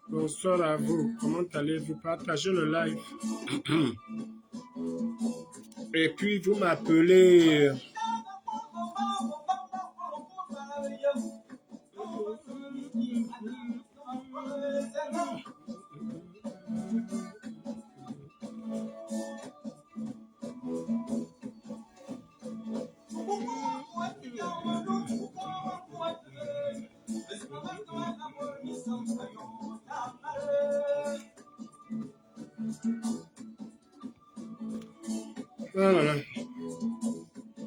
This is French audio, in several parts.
Bonsoir à vous. Comment allez-vous? Partagez le live. Et puis, vous m'appelez... Voilà.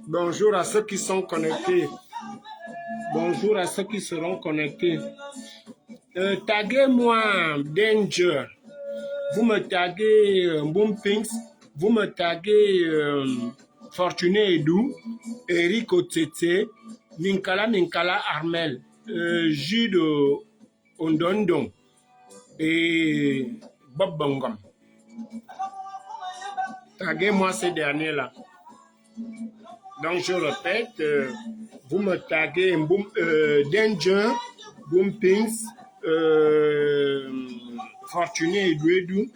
Bonjour à ceux qui sont connectés. Bonjour à ceux qui seront connectés. Taguez-moi Danger. Vous me taguez Boompings. Vous me taguez Fortuné Edou, Eric Otete, Minkala Armel, Jude Ondondon et Bob Bongom. Taguez-moi ces derniers-là. Donc, je répète, vous me taguez Danger, Boompings, Fortuné Edou,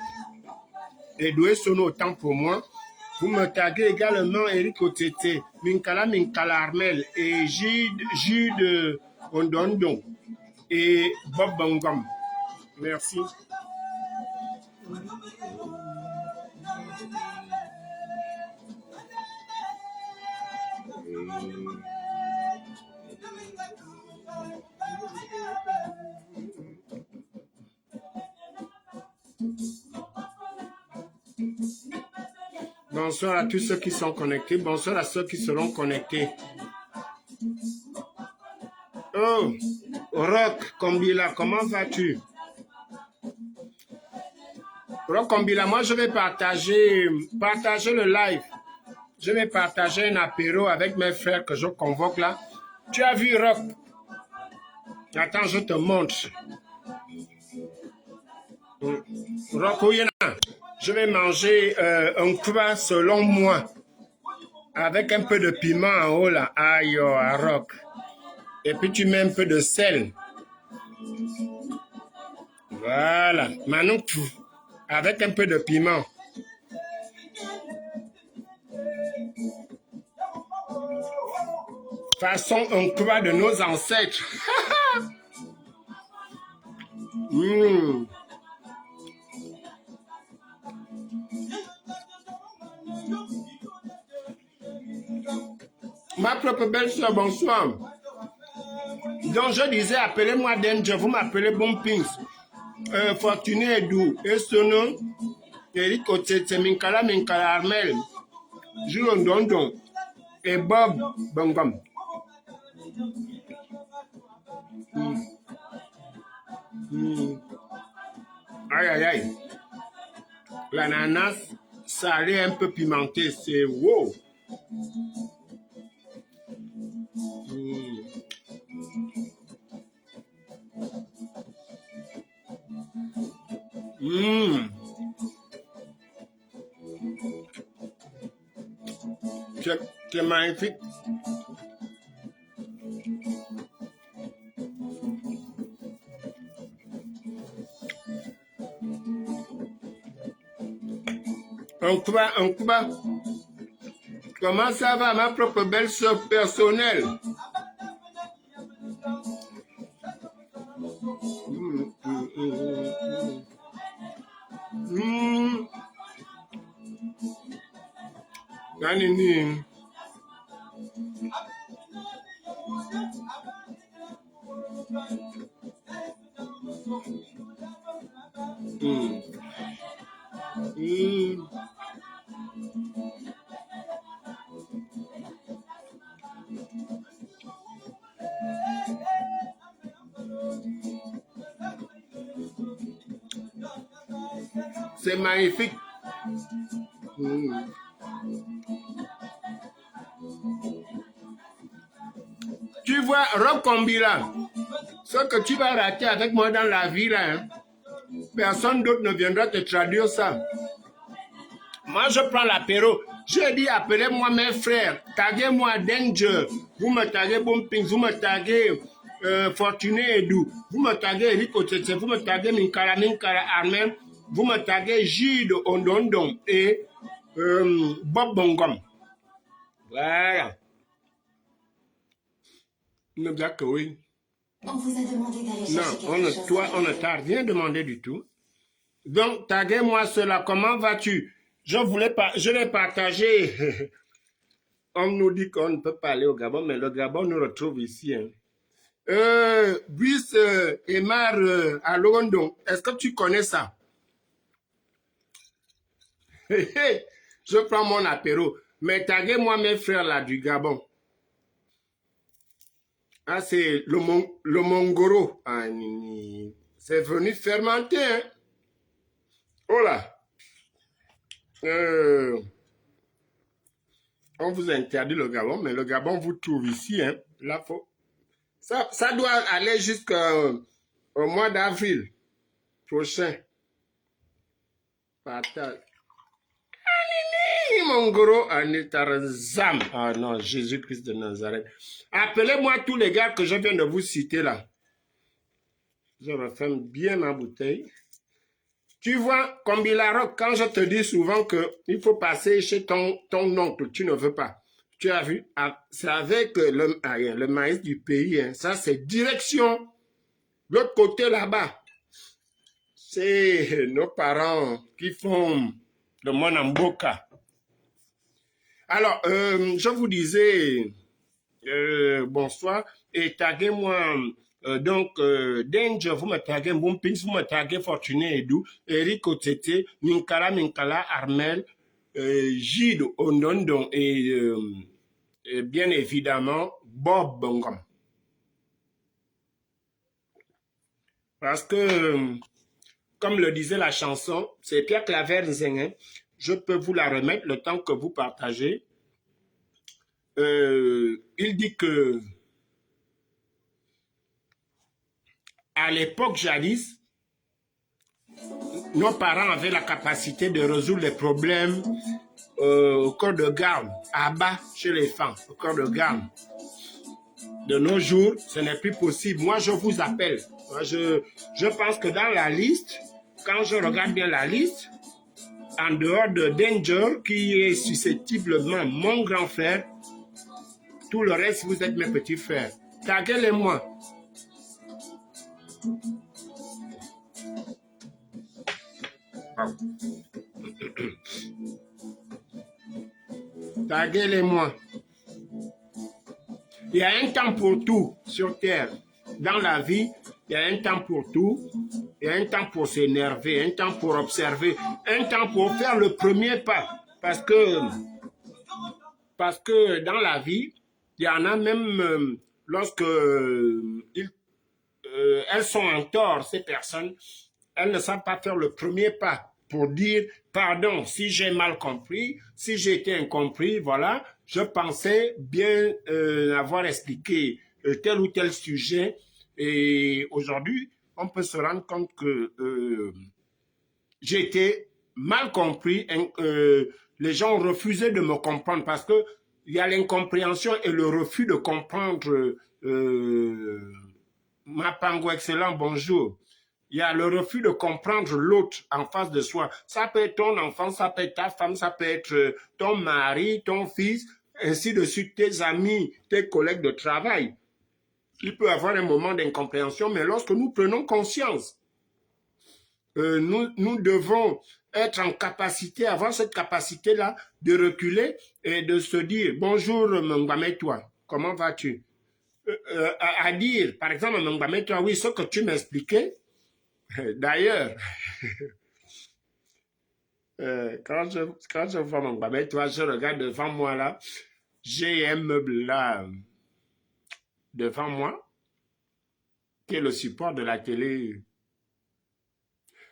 Edoué Sono autant pour moi. Vous me taguez également Eric Otete, Minkala Armel et Jude Ondondon et Bob Bongom. Merci. Bonsoir à tous ceux qui sont connectés. Bonsoir à ceux qui seront connectés. Oh, Rock Kombila, comment vas-tu? Rock Kombila, moi je vais partager le live. Je vais partager un apéro avec mes frères que je convoque là. Tu as vu Rock? Attends, je te montre. Rock, je vais manger un kouba selon moi. Avec un peu de piment en haut là. Aïe, à Rock. Et puis tu mets un peu de sel. Voilà. Maintenant, avec un peu de piment. Façon un kouba de nos ancêtres. Ma propre belle-soeur, bonsoir. Donc je disais, appelez-moi Danger, vous m'appelez Boompings. Fortuné Edou, Esono, Eric Otete, Minkala Armel, Jules Dondon et Bob Bongom. Aïe, aïe, aïe. L'ananas salé un peu pimenté, c'est wow. C'est magnifique. Un Cuba. Comment ça va, ma propre belle-sœur personnelle? Nanini. C'est magnifique. Mm. Tu vois, Rob Kombila, ce que tu vas rater avec moi dans la vie, là, hein, personne d'autre ne viendra te traduire ça. Moi, je prends l'apéro. Je dis, appelez-moi mes frères. Taguez-moi Danger. Vous me taguez Bumping. Vous me taguez Fortuné Edu. Vous me taguez Eric Otetse. Vous me taguez Minkara Armen. Vous me taguez Gide Ondondon et Bob Bongom. Voilà. Ne dis que oui. On vous a demandé d'aller chercher Non, quelque chose. toi, on ne t'a rien demandé du tout. Donc, taguez-moi cela. Comment vas-tu? Je l'ai partagé. On nous dit qu'on ne peut pas aller au Gabon, mais le Gabon nous retrouve ici. Hein. Brice Emar à London, est-ce que tu connais ça? Je prends mon apéro. Mais taguez-moi mes frères là du Gabon. Ah, c'est le Mongoro. Ah, c'est venu fermenter. Hein? Oh là. On vous interdit le Gabon, mais le Gabon vous trouve ici. Hein? Là, ça doit aller jusqu'au mois d'avril prochain. Partage. Mongoro Anitarazam. Ah non, Jésus-Christ de Nazareth. Appelez-moi tous les gars que je viens de vous citer là. Je referme bien ma bouteille. Tu vois, comme Bilarok, quand je te dis souvent qu'il faut passer chez ton oncle, tu ne veux pas. Tu as vu, c'est avec le maïs du pays. Hein. Ça, c'est direction. L'autre côté là-bas, c'est nos parents qui font le Monamboka. Alors, je vous disais bonsoir et taguez-moi Danger, vous me taguez Bumpings, vous me taguez Fortuné Edu, Eric Otete, Minkala, Armel, Gide Ondondon et bien évidemment Bob Bongom. Parce que, comme le disait la chanson, c'est Pierre Claver Zengin, je peux vous la remettre le temps que vous partagez. Il dit que à l'époque jadis, nos parents avaient la capacité de résoudre les problèmes au corps de garde, à bas chez les femmes, au corps de garde. De nos jours, ce n'est plus possible. Moi, je vous appelle. Moi, je pense que dans la liste, quand je regarde bien la liste, en dehors de Danger, qui est susceptiblement mon grand frère, tout le reste, vous êtes mes petits frères. Taguez-les-moi. Taguez-les-moi. Il y a un temps pour tout sur Terre. Dans la vie, il y a un temps pour tout. Il y a un temps pour s'énerver, un temps pour observer, un temps pour faire le premier pas. Parce que dans la vie, il y en a même lorsque elles sont en tort, ces personnes, elles ne savent pas faire le premier pas pour dire pardon si j'ai mal compris, si j'ai été incompris, voilà, je pensais bien avoir expliqué tel ou tel sujet et aujourd'hui, on peut se rendre compte que j'ai été mal compris, les gens ont refusé de me comprendre parce que il y a l'incompréhension et le refus de comprendre Mapango excellent, bonjour. Il y a le refus de comprendre l'autre en face de soi. Ça peut être ton enfant, ça peut être ta femme, ça peut être ton mari, ton fils, ainsi de suite, tes amis, tes collègues de travail. Il peut y avoir un moment d'incompréhension, mais lorsque nous prenons conscience, nous devons être en capacité, avoir cette capacité-là de reculer et de se dire, bonjour Mngbametwa, comment vas-tu? À dire, par exemple, Mngbametwa, oui, ce que tu m'expliquais, d'ailleurs, quand je vois Mngbametwa, je regarde devant moi là, j'ai un meuble là devant moi, qui est le support de la télé.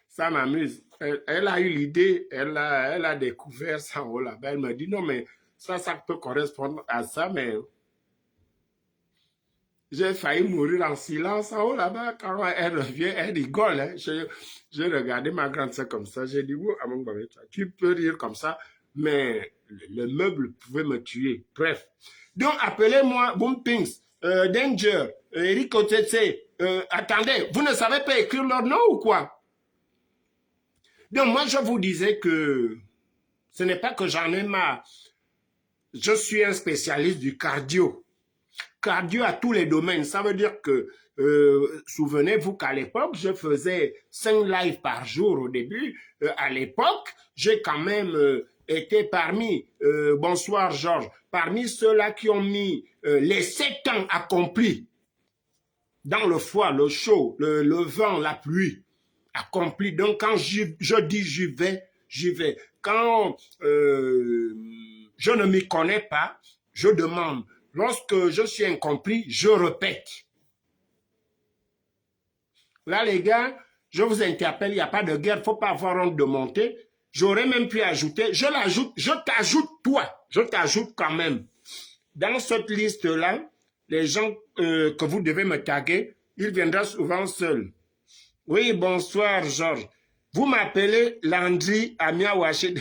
Ça m'amuse. Elle a eu l'idée, elle a découvert ça en haut là-bas. Elle me dit non, mais ça peut correspondre à ça, mais j'ai failli mourir en silence en haut là-bas. Quand elle revient, elle rigole. Hein. J'ai regardé ma grande sœur comme ça. J'ai dit, oh, tu peux rire comme ça, mais le meuble pouvait me tuer. Bref. Donc, appelez-moi Bumpings, Danger, Eric Otetse. Attendez, vous ne savez pas écrire leur nom ou quoi? Donc, moi, je vous disais que ce n'est pas que j'en ai marre. Je suis un spécialiste du cardio. Cardio à tous les domaines. Ça veut dire que, souvenez-vous qu'à l'époque, je faisais 5 lives par jour au début. À l'époque, j'ai quand même été parmi, bonsoir Georges, parmi ceux-là qui ont mis les 7 ans accomplis dans le froid, le chaud, le vent, la pluie, accomplis. Donc quand je dis j'y vais, j'y vais. Quand je ne m'y connais pas, je demande. Lorsque je suis incompris, je répète. Là, les gars, je vous interpelle, il n'y a pas de guerre, il ne faut pas avoir honte de monter. J'aurais même pu ajouter, je t'ajoute toi, je t'ajoute quand même. Dans cette liste-là, les gens que vous devez me taguer, ils viendront souvent seuls. Oui, bonsoir, Georges. Vous m'appelez Landry Amia Wachid.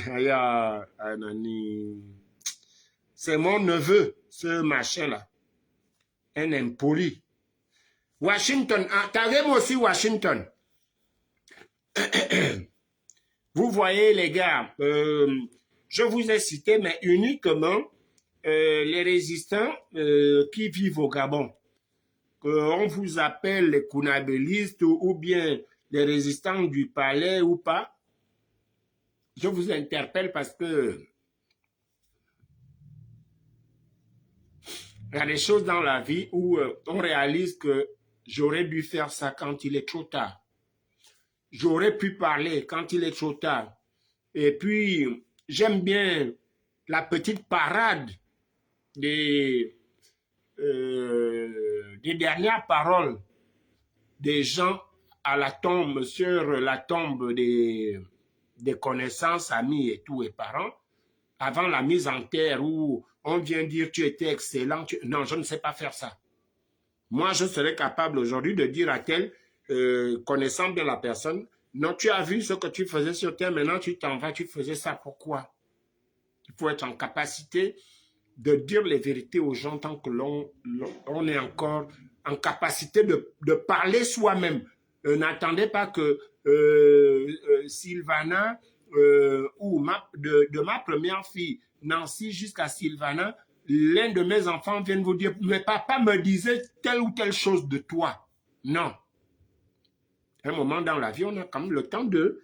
C'est mon neveu, ce machin-là. Un impoli. Washington, taguez-moi aussi Washington. Vous voyez, les gars, je vous ai cité, mais uniquement les résistants qui vivent au Gabon. On vous appelle les Kounabélistes ou bien les résistants du palais ou pas. Je vous interpelle parce que il y a des choses dans la vie où on réalise que j'aurais dû faire ça quand il est trop tard. J'aurais pu parler quand il est trop tard. Et puis, j'aime bien la petite parade des dernières paroles des gens à la tombe, sur la tombe des connaissances, amis et tout, et parents, avant la mise en terre où on vient dire tu étais excellent. Non, je ne sais pas faire ça. Moi, je serais capable aujourd'hui de dire à tel, connaissant bien la personne, non, tu as vu ce que tu faisais sur terre, maintenant tu t'en vas, tu faisais ça, pourquoi? Il faut être en capacité de dire les vérités aux gens tant que l'on est encore en capacité de parler soi-même. N'attendez pas que Sylvana ou de ma première fille, Nancy, jusqu'à Sylvana, l'un de mes enfants vienne vous dire, mais papa me disait telle ou telle chose de toi. Non. À un moment dans la vie, on a quand même le temps de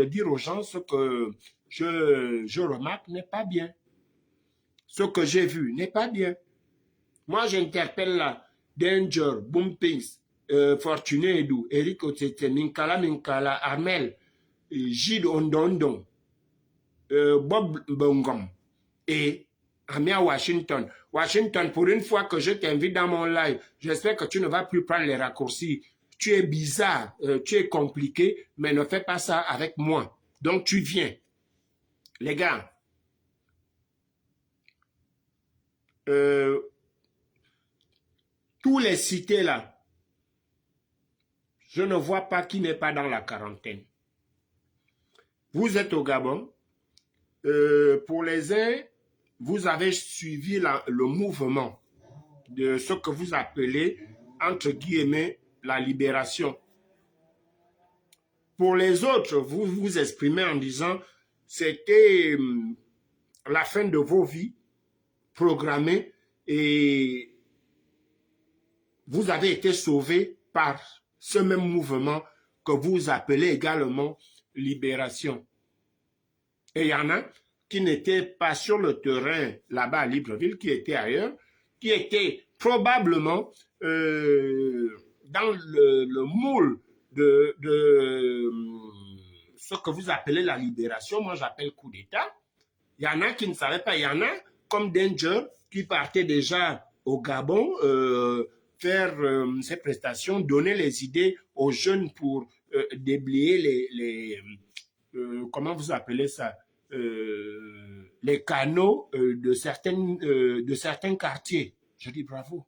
dire aux gens ce que je remarque n'est pas bien. Ce que j'ai vu n'est pas bien. Moi, j'interpelle là Danger, Bumpings, Fortuné Edu, Eric Otete, Minkala, Armel, Gide Ondondon, Bob Bongom et Amia Washington. Washington, pour une fois que je t'invite dans mon live, j'espère que tu ne vas plus prendre les raccourcis. Tu es bizarre, tu es compliqué, mais ne fais pas ça avec moi. Donc, tu viens. Les gars, tous les cités là, je ne vois pas qui n'est pas dans la quarantaine. Vous êtes au Gabon. Pour les uns, vous avez suivi le mouvement de ce que vous appelez, entre guillemets, la libération. Pour les autres, vous vous exprimez en disant c'était la fin de vos vies programmées et vous avez été sauvés par ce même mouvement que vous appelez également libération. Et il y en a qui n'étaient pas sur le terrain là-bas à Libreville, qui étaient ailleurs, qui étaient probablement dans le moule de ce que vous appelez la libération. Moi, j'appelle coup d'État. Il y en a qui ne savaient pas. Il y en a, comme Danger, qui partait déjà au Gabon faire ses prestations, donner les idées aux jeunes pour déblayer comment vous appelez ça, les canaux de certains quartiers. Je dis bravo.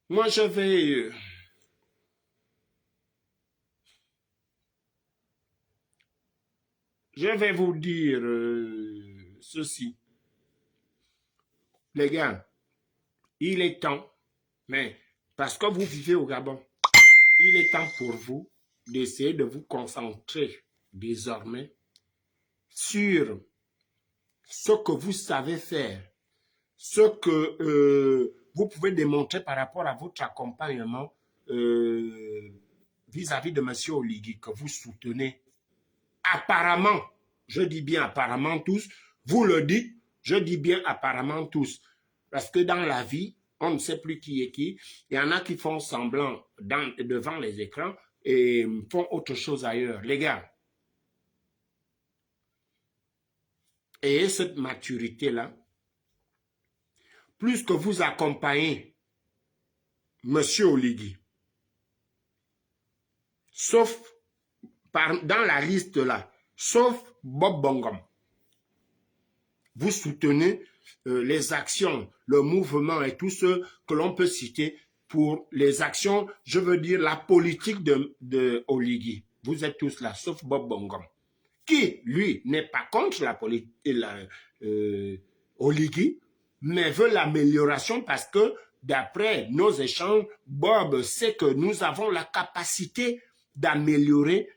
Moi, je vais vous dire ceci. Les gars, il est temps, mais parce que vous vivez au Gabon, il est temps pour vous d'essayer de vous concentrer désormais sur ce que vous savez faire, ce que vous pouvez démontrer par rapport à votre accompagnement vis-à-vis de M. Oligui que vous soutenez. Apparemment, je dis bien apparemment tous, vous le dites, je dis bien apparemment tous, parce que dans la vie, on ne sait plus qui est qui. Il y en a qui font semblant devant les écrans et font autre chose ailleurs. Les gars, ayez cette maturité-là. Plus que vous accompagnez M. Oligui, sauf dans la liste là, sauf Bob Bongom, vous soutenez les actions, le mouvement et tout ce que l'on peut citer pour les actions, je veux dire la politique de Oligui. Vous êtes tous là, sauf Bob Bongom, qui, lui, n'est pas contre la politique Oligui, mais veut l'amélioration parce que, d'après nos échanges, Bob sait que nous avons la capacité d'améliorer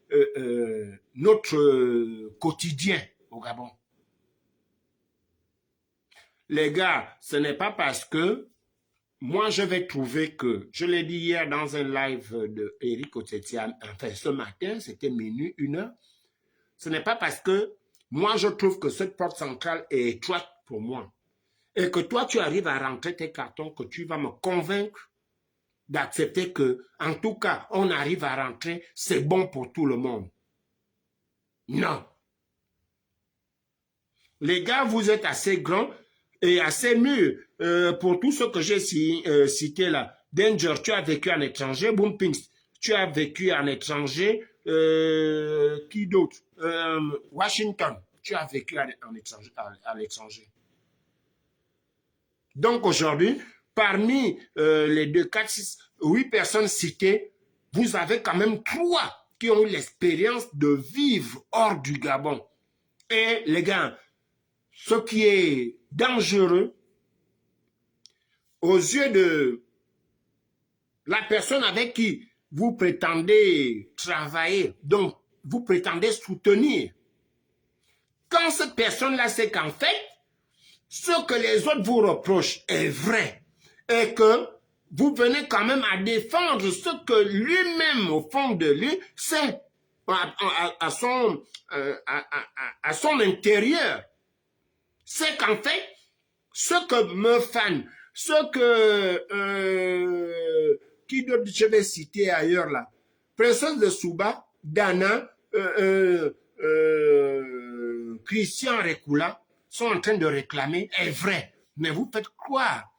notre quotidien au Gabon. Les gars, ce n'est pas parce que moi je vais trouver que, je l'ai dit hier dans un live de Eric Otetian, enfin ce matin, c'était minuit, 1h, ce n'est pas parce que moi je trouve que cette porte centrale est étroite pour moi et que toi tu arrives à rentrer tes cartons que tu vas me convaincre d'accepter que, en tout cas, on arrive à rentrer, c'est bon pour tout le monde. Non. Les gars, vous êtes assez grands et assez mûrs pour tout ce que j'ai cité là. Danger, tu as vécu en étranger. Boompings, tu as vécu en étranger. Qui d'autre? Washington, tu as vécu à l'étranger. Donc aujourd'hui, parmi les 2, 4, 6, 8 personnes citées, vous avez quand même 3 qui ont eu l'expérience de vivre hors du Gabon. Et les gars, ce qui est dangereux, aux yeux de la personne avec qui vous prétendez travailler, donc vous prétendez soutenir, quand cette personne-là sait qu'en fait, ce que les autres vous reprochent est vrai et que vous venez quand même à défendre ce que lui-même, au fond de lui, sait à son intérieur. C'est qu'en fait, ce que Meufan, ce que, qui d'autre je vais citer ailleurs là, Princesse de Souba, Dana, Christian Rekula, sont en train de réclamer est vrai. Mais vous faites croire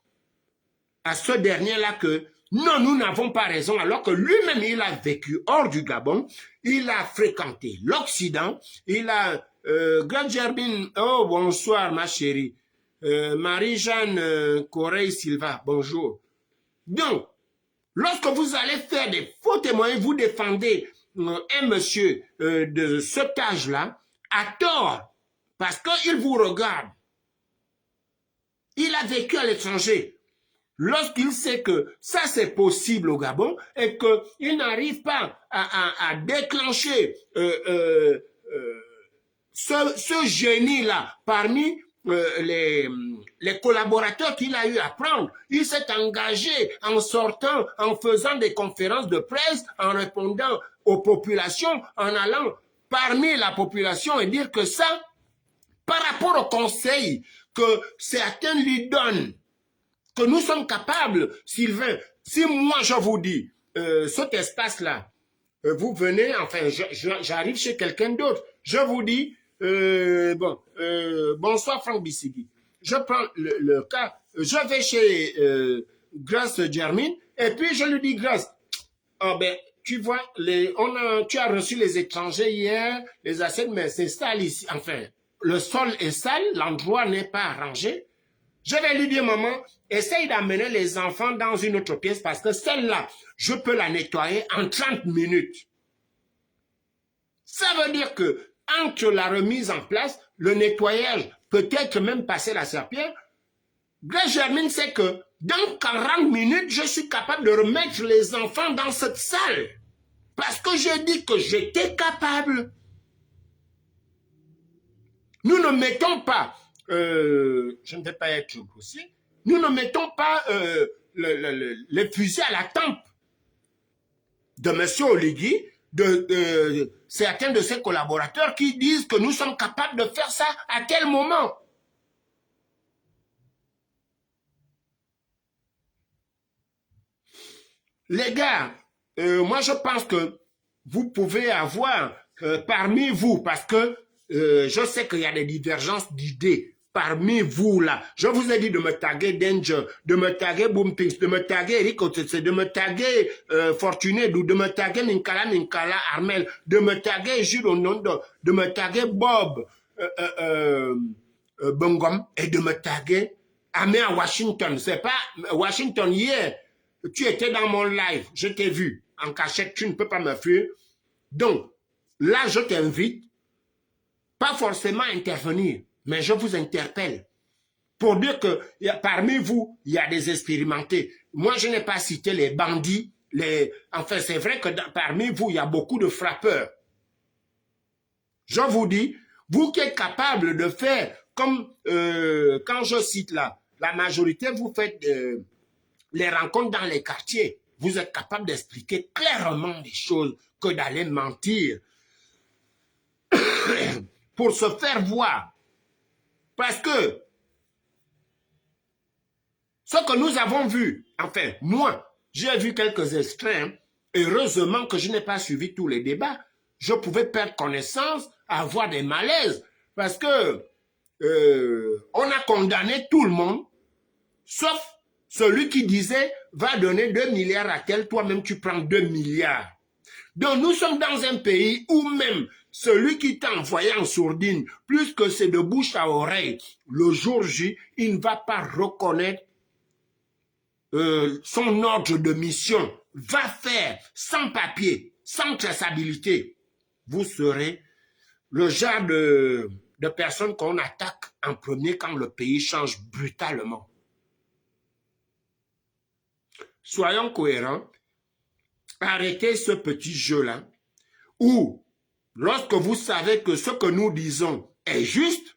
à ce dernier-là que non, nous n'avons pas raison, alors que lui-même, il a vécu hors du Gabon, il a fréquenté l'Occident, il a... Grand Gerbine, oh bonsoir ma chérie, Marie-Jeanne Correille-Silva, bonjour. Donc, lorsque vous allez faire des faux témoignages, vous défendez un monsieur de cet âge-là, à tort, parce qu'il vous regarde. Il a vécu à l'étranger. Lorsqu'il sait que ça c'est possible au Gabon et qu'il n'arrive pas à déclencher ce génie-là parmi les collaborateurs qu'il a eu à prendre, il s'est engagé en sortant, en faisant des conférences de presse, en répondant aux populations, en allant parmi la population et dire que ça, par rapport au conseil que certains lui donnent, que nous sommes capables, Sylvain, si moi je vous dis, cet espace-là, vous venez, enfin, j'arrive chez quelqu'un d'autre, je vous dis, bonsoir Franck Bissigi, je prends le cas, je vais chez Grace Germine, et puis je lui dis, Grace, oh ben, tu vois, tu as reçu les étrangers hier, les assiettes, mais c'est sale ici. Enfin, le sol est sale, l'endroit n'est pas arrangé. Je vais lui dire, maman, essaye d'amener les enfants dans une autre pièce parce que celle-là, je peux la nettoyer en 30 minutes. Ça veut dire que entre la remise en place, le nettoyage, peut-être même passer la serpillière, Grâce Germaine sait que dans 40 minutes, je suis capable de remettre les enfants dans cette salle. Parce que j'ai dit que j'étais capable. Nous ne mettons pas, je ne vais pas être grossier, nous ne mettons pas les fusils à la tempe de M. Oligui, de certains de ses collaborateurs qui disent que nous sommes capables de faire ça à tel moment. Les gars, moi je pense que vous pouvez avoir parmi vous, parce que je sais qu'il y a des divergences d'idées parmi vous là. Je vous ai dit de me taguer Danger, de me taguer Boompings, de me taguer Eric Otetse, de me taguer Fortuné, de me taguer Ninkala Armel, de me taguer Jules Onondo, de me taguer Bob Bongom et de me taguer Amé à Washington. C'est pas Washington hier. Tu étais dans mon live, je t'ai vu en cachette, tu ne peux pas me fuir. Donc, là, je t'invite, pas forcément à intervenir, mais je vous interpelle pour dire que parmi vous, il y a des expérimentés. Moi, je n'ai pas cité les bandits, enfin, c'est vrai que parmi vous, il y a beaucoup de frappeurs. Je vous dis, vous qui êtes capable de faire, comme quand je cite là, la majorité, vous faites les rencontres dans les quartiers, vous êtes capable d'expliquer clairement les choses que d'aller mentir pour se faire voir. Parce que ce que nous avons vu, enfin, moi, j'ai vu quelques extraits, heureusement que je n'ai pas suivi tous les débats, je pouvais perdre connaissance, avoir des malaises, parce que on a condamné tout le monde, sauf celui qui disait, va donner 2 milliards à tel, toi-même tu prends 2 milliards. Donc nous sommes dans un pays où même celui qui t'a envoyé en sourdine, plus que c'est de bouche à oreille, le jour J, il ne va pas reconnaître son ordre de mission. Va faire sans papier, sans traçabilité. Vous serez le genre de personnes qu'on attaque en premier quand le pays change brutalement. Soyons cohérents, arrêtez ce petit jeu-là, où, lorsque vous savez que ce que nous disons est juste,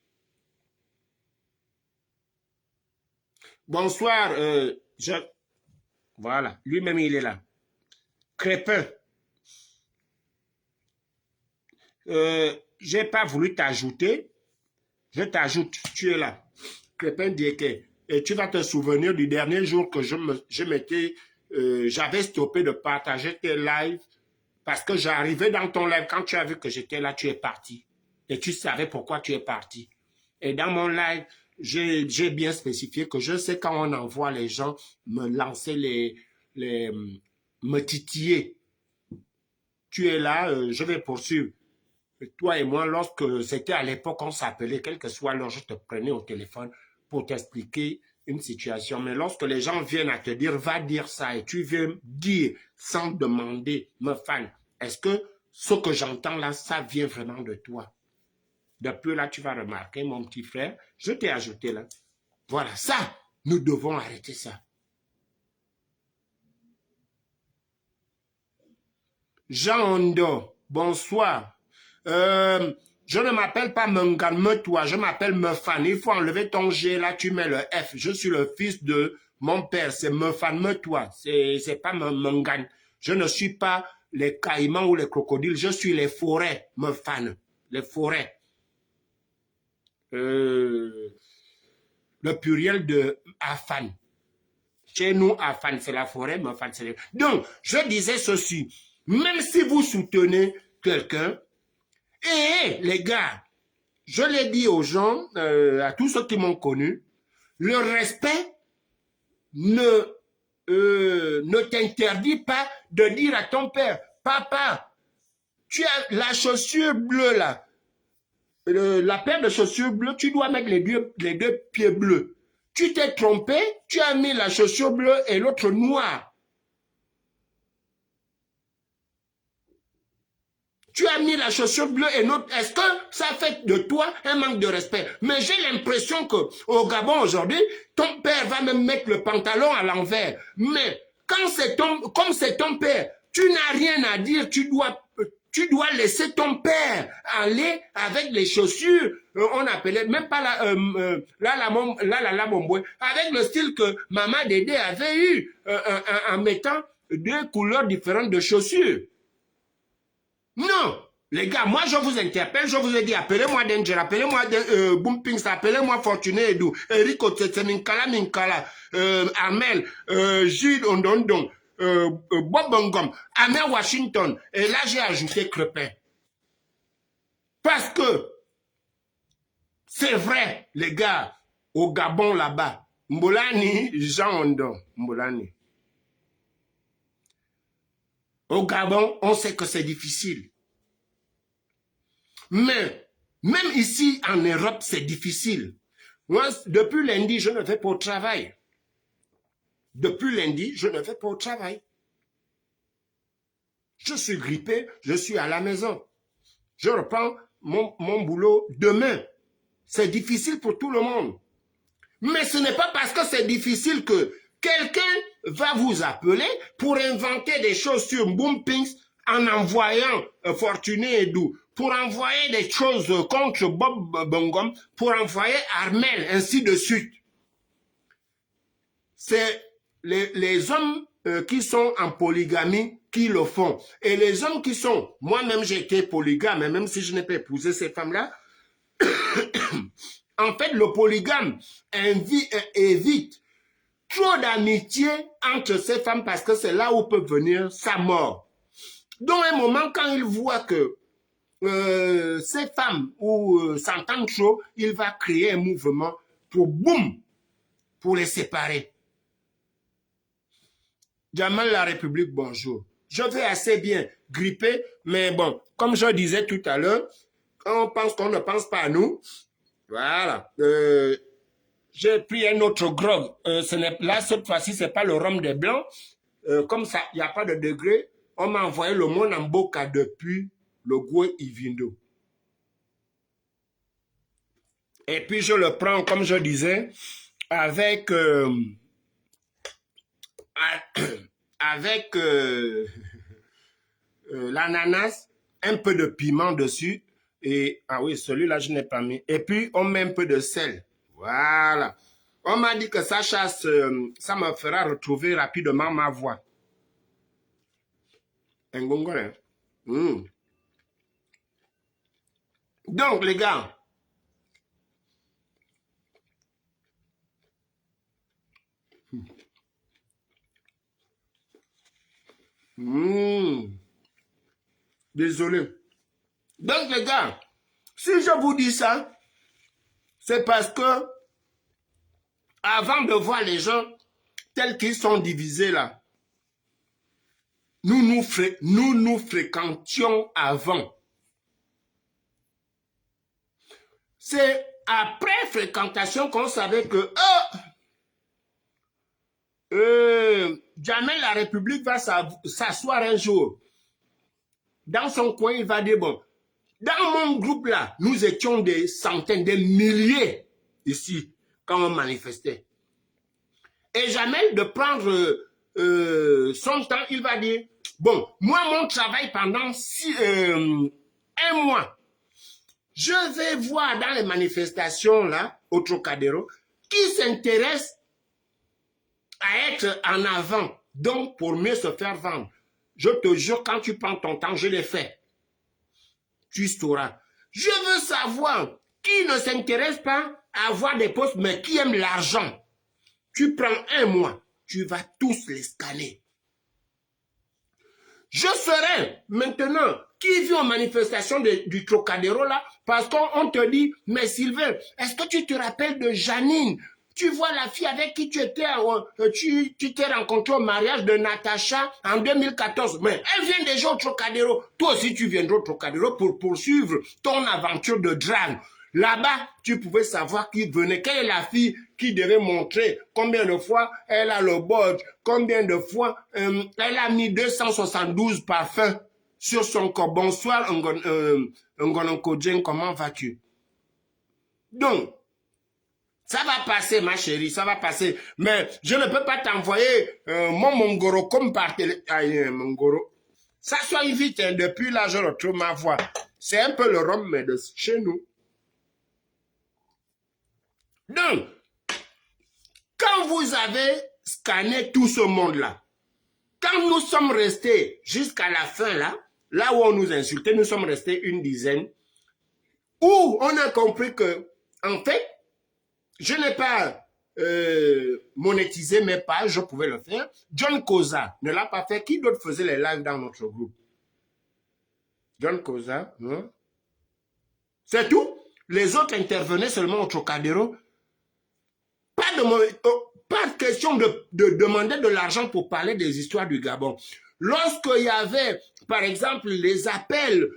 bonsoir, voilà, lui-même il est là, Crépin, j'ai pas voulu t'ajouter, je t'ajoute, tu es là, Crépin Dieke. Et tu vas te souvenir du dernier jour que j'avais stoppé de partager tes lives parce que j'arrivais dans ton live. Quand tu as vu que j'étais là, tu es parti. Et tu savais pourquoi tu es parti. Et dans mon live, j'ai bien spécifié que je sais quand on envoie les gens me lancer me titiller. Tu es là, je vais poursuivre. Toi et moi, lorsque c'était à l'époque, on s'appelait, quel que soit l'heure, je te prenais au téléphone pour t'expliquer une situation. Mais lorsque les gens viennent à te dire, va dire ça, et tu viens dire sans demander, me fan, est-ce que ce que j'entends là, ça vient vraiment de toi? Depuis là, tu vas remarquer, mon petit frère, je t'ai ajouté là. Voilà, ça, nous devons arrêter ça. Jean Ondo, bonsoir. Je ne m'appelle pas Mengan, me-toi, je m'appelle Mefan. Il faut enlever ton G, là tu mets le F. Je suis le fils de mon père, c'est Mefan, me-toi. C'est pas Mengan. Je ne suis pas les caïmans ou les crocodiles, je suis les forêts, Mefan. Les forêts. Le pluriel de Afan. Chez nous, Afan, c'est la forêt, Mefan, c'est les... Donc, je disais ceci. Même si vous soutenez quelqu'un, les gars, je l'ai dit aux gens, à tous ceux qui m'ont connu, le respect ne t'interdit pas de dire à ton père, Papa, tu as la chaussure bleue là. La paire de chaussures bleues, tu dois mettre les deux pieds bleus. Tu t'es trompé, tu as mis la chaussure bleue et l'autre noire. Tu as mis la chaussure bleue et l'autre. Est-ce que ça fait de toi un manque de respect? Mais j'ai l'impression qu'au Gabon aujourd'hui, ton père va même mettre le pantalon à l'envers. Mais quand comme c'est ton père, tu n'as rien à dire, tu dois laisser ton père aller avec les chaussures, on appelait même pas la Momboué, avec le style que Maman Dédé avait eu en mettant deux couleurs différentes de chaussures. Non, les gars, moi je vous interpelle, je vous ai dit, appelez-moi Danger, appelez-moi Bumpings, appelez-moi Fortuné Edou, Eric Otete, Minkala, Armel, Gilles Ondondon, Bob Bongom, Amel Washington, et là j'ai ajouté Crepin. Parce que, c'est vrai, les gars, au Gabon là-bas, Mbolani, Jean Ondon, Mbolani. Au Gabon, on sait que c'est difficile. Mais, même ici en Europe, c'est difficile. Moi, depuis lundi, je ne vais pas au travail. Depuis lundi, je ne vais pas au travail. Je suis grippé, je suis à la maison. Je reprends mon boulot demain. C'est difficile pour tout le monde. Mais ce n'est pas parce que c'est difficile que quelqu'un va vous appeler pour inventer des choses sur Bumpings en envoyant Fortuné Edou, pour envoyer des choses contre Bob Bongom, pour envoyer Armel, ainsi de suite. C'est les hommes qui sont en polygamie qui le font. Et les hommes qui sont, moi-même j'ai été polygame, même si je n'ai pas épousé ces femmes-là, en fait le polygame évite trop d'amitié entre ces femmes parce que c'est là où peut venir sa mort. Donc, à un moment, quand il voit que ces femmes s'entendent trop, il va créer un mouvement pour boum, pour les séparer. Jamal la République, bonjour. Je vais assez bien gripper, mais bon, comme je disais tout à l'heure, quand on pense qu'on ne pense pas à nous, voilà. J'ai pris un autre grog. Là, cette fois-ci, ce n'est pas le rhum des Blancs. Comme ça, il n'y a pas de degré. On m'a envoyé le monde en boca depuis le Goué Ivindo. Et puis, je le prends, comme je disais, avec l'ananas, un peu de piment dessus. Et, ah oui, celui-là, je n'ai pas mis. Et puis, on met un peu de sel. Voilà. On m'a dit que ça chasse, ça me fera retrouver rapidement ma voix. Un gongolais. Donc, les gars, désolé. Donc, les gars, si je vous dis ça, c'est parce que avant de voir les gens tels qu'ils sont divisés là, nous nous fréquentions avant. C'est après fréquentation qu'on savait que jamais la République va s'asseoir un jour. Dans son coin, il va dire, bon, dans mon groupe là, nous étions des centaines, des milliers ici, quand on manifestait. Et jamais de prendre son temps, il va dire, bon, moi, mon travail pendant un mois, je vais voir dans les manifestations là, au Trocadéro, qui s'intéresse à être en avant, donc pour mieux se faire vendre. Je te jure, quand tu prends ton temps, je l'ai fait. Tu sauras. Je veux savoir qui ne s'intéresse pas à avoir des postes, mais qui aime l'argent. Tu prends un mois, tu vas tous les scanner. Je serai maintenant qui vient aux manifestations du Trocadéro là, parce qu'on te dit, mais Sylvain, est-ce que tu te rappelles de Janine? tu vois la fille avec qui tu t'es rencontré au mariage de Natacha en 2014. Mais elle vient déjà au Trocadéro. Toi aussi, tu viendras au Trocadéro pour poursuivre ton aventure de drague. Là-bas, tu pouvais savoir qui venait. Quelle est la fille qui devait montrer combien de fois elle a le bodge, combien de fois elle a mis 272 parfums sur son corps. Bonsoir, Ngononkodjen, comment vas-tu? Donc, ça va passer, ma chérie, ça va passer. Mais je ne peux pas t'envoyer mon Mongoro comme par téléphone. Mongoro. Ça soit vite, hein, depuis là, je retrouve ma voix. C'est un peu le rhum, mais de chez nous. Donc, quand vous avez scanné tout ce monde-là, quand nous sommes restés jusqu'à la fin, là où on nous insultait, nous sommes restés une dizaine, où on a compris que, en fait, je n'ai pas monétisé mes pages, je pouvais le faire. John Koza ne l'a pas fait. Qui d'autre faisait les lives dans notre groupe? John Koza, non? C'est tout. Les autres intervenaient seulement au Trocadéro. Pas de question de demander de l'argent pour parler des histoires du Gabon. Lorsqu'il y avait, par exemple, les appels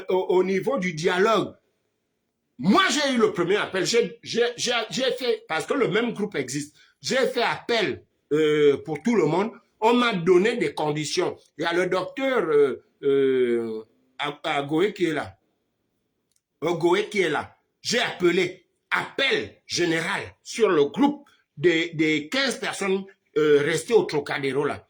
au niveau du dialogue, moi, j'ai eu le premier appel. J'ai fait, parce que le même groupe existe, j'ai fait appel pour tout le monde. On m'a donné des conditions. Il y a le docteur Agoé qui est là. Ogoé qui est là. J'ai appelé, appel général sur le groupe des 15 personnes restées au Trocadéro là.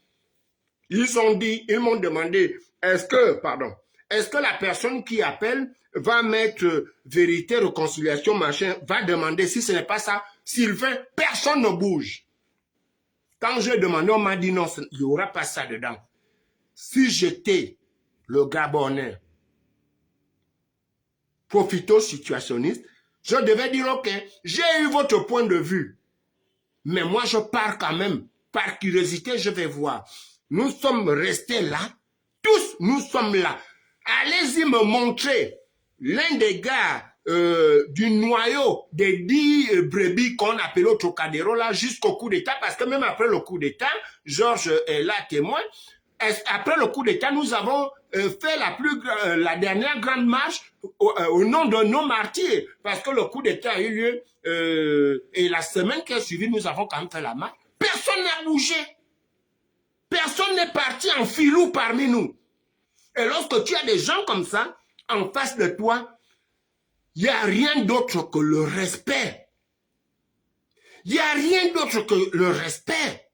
Ils m'ont demandé, est-ce que la personne qui appelle va mettre vérité, réconciliation, machin, va demander si ce n'est pas ça. Sylvain, personne ne bouge. Quand j'ai demandé, on m'a dit non, il n'y aura pas ça dedans. Si j'étais le Gabonais, profito-situationniste, je devais dire, ok, j'ai eu votre point de vue, mais moi je pars quand même, par curiosité, je vais voir. Nous sommes restés là, tous nous sommes là. Allez-y me montrer l'un des gars du noyau des 10 brebis qu'on appelait au Trocadéro là jusqu'au coup d'État, parce que même après le coup d'État, Georges est là témoin, après le coup d'État, nous avons fait la dernière grande marche au nom de nos martyrs, parce que le coup d'État a eu lieu et la semaine qui a suivi, nous avons quand même fait la marche. Personne n'a bougé. Personne n'est parti en filou parmi nous. Et lorsque tu as des gens comme ça en face de toi, il n'y a rien d'autre que le respect. Il n'y a rien d'autre que le respect.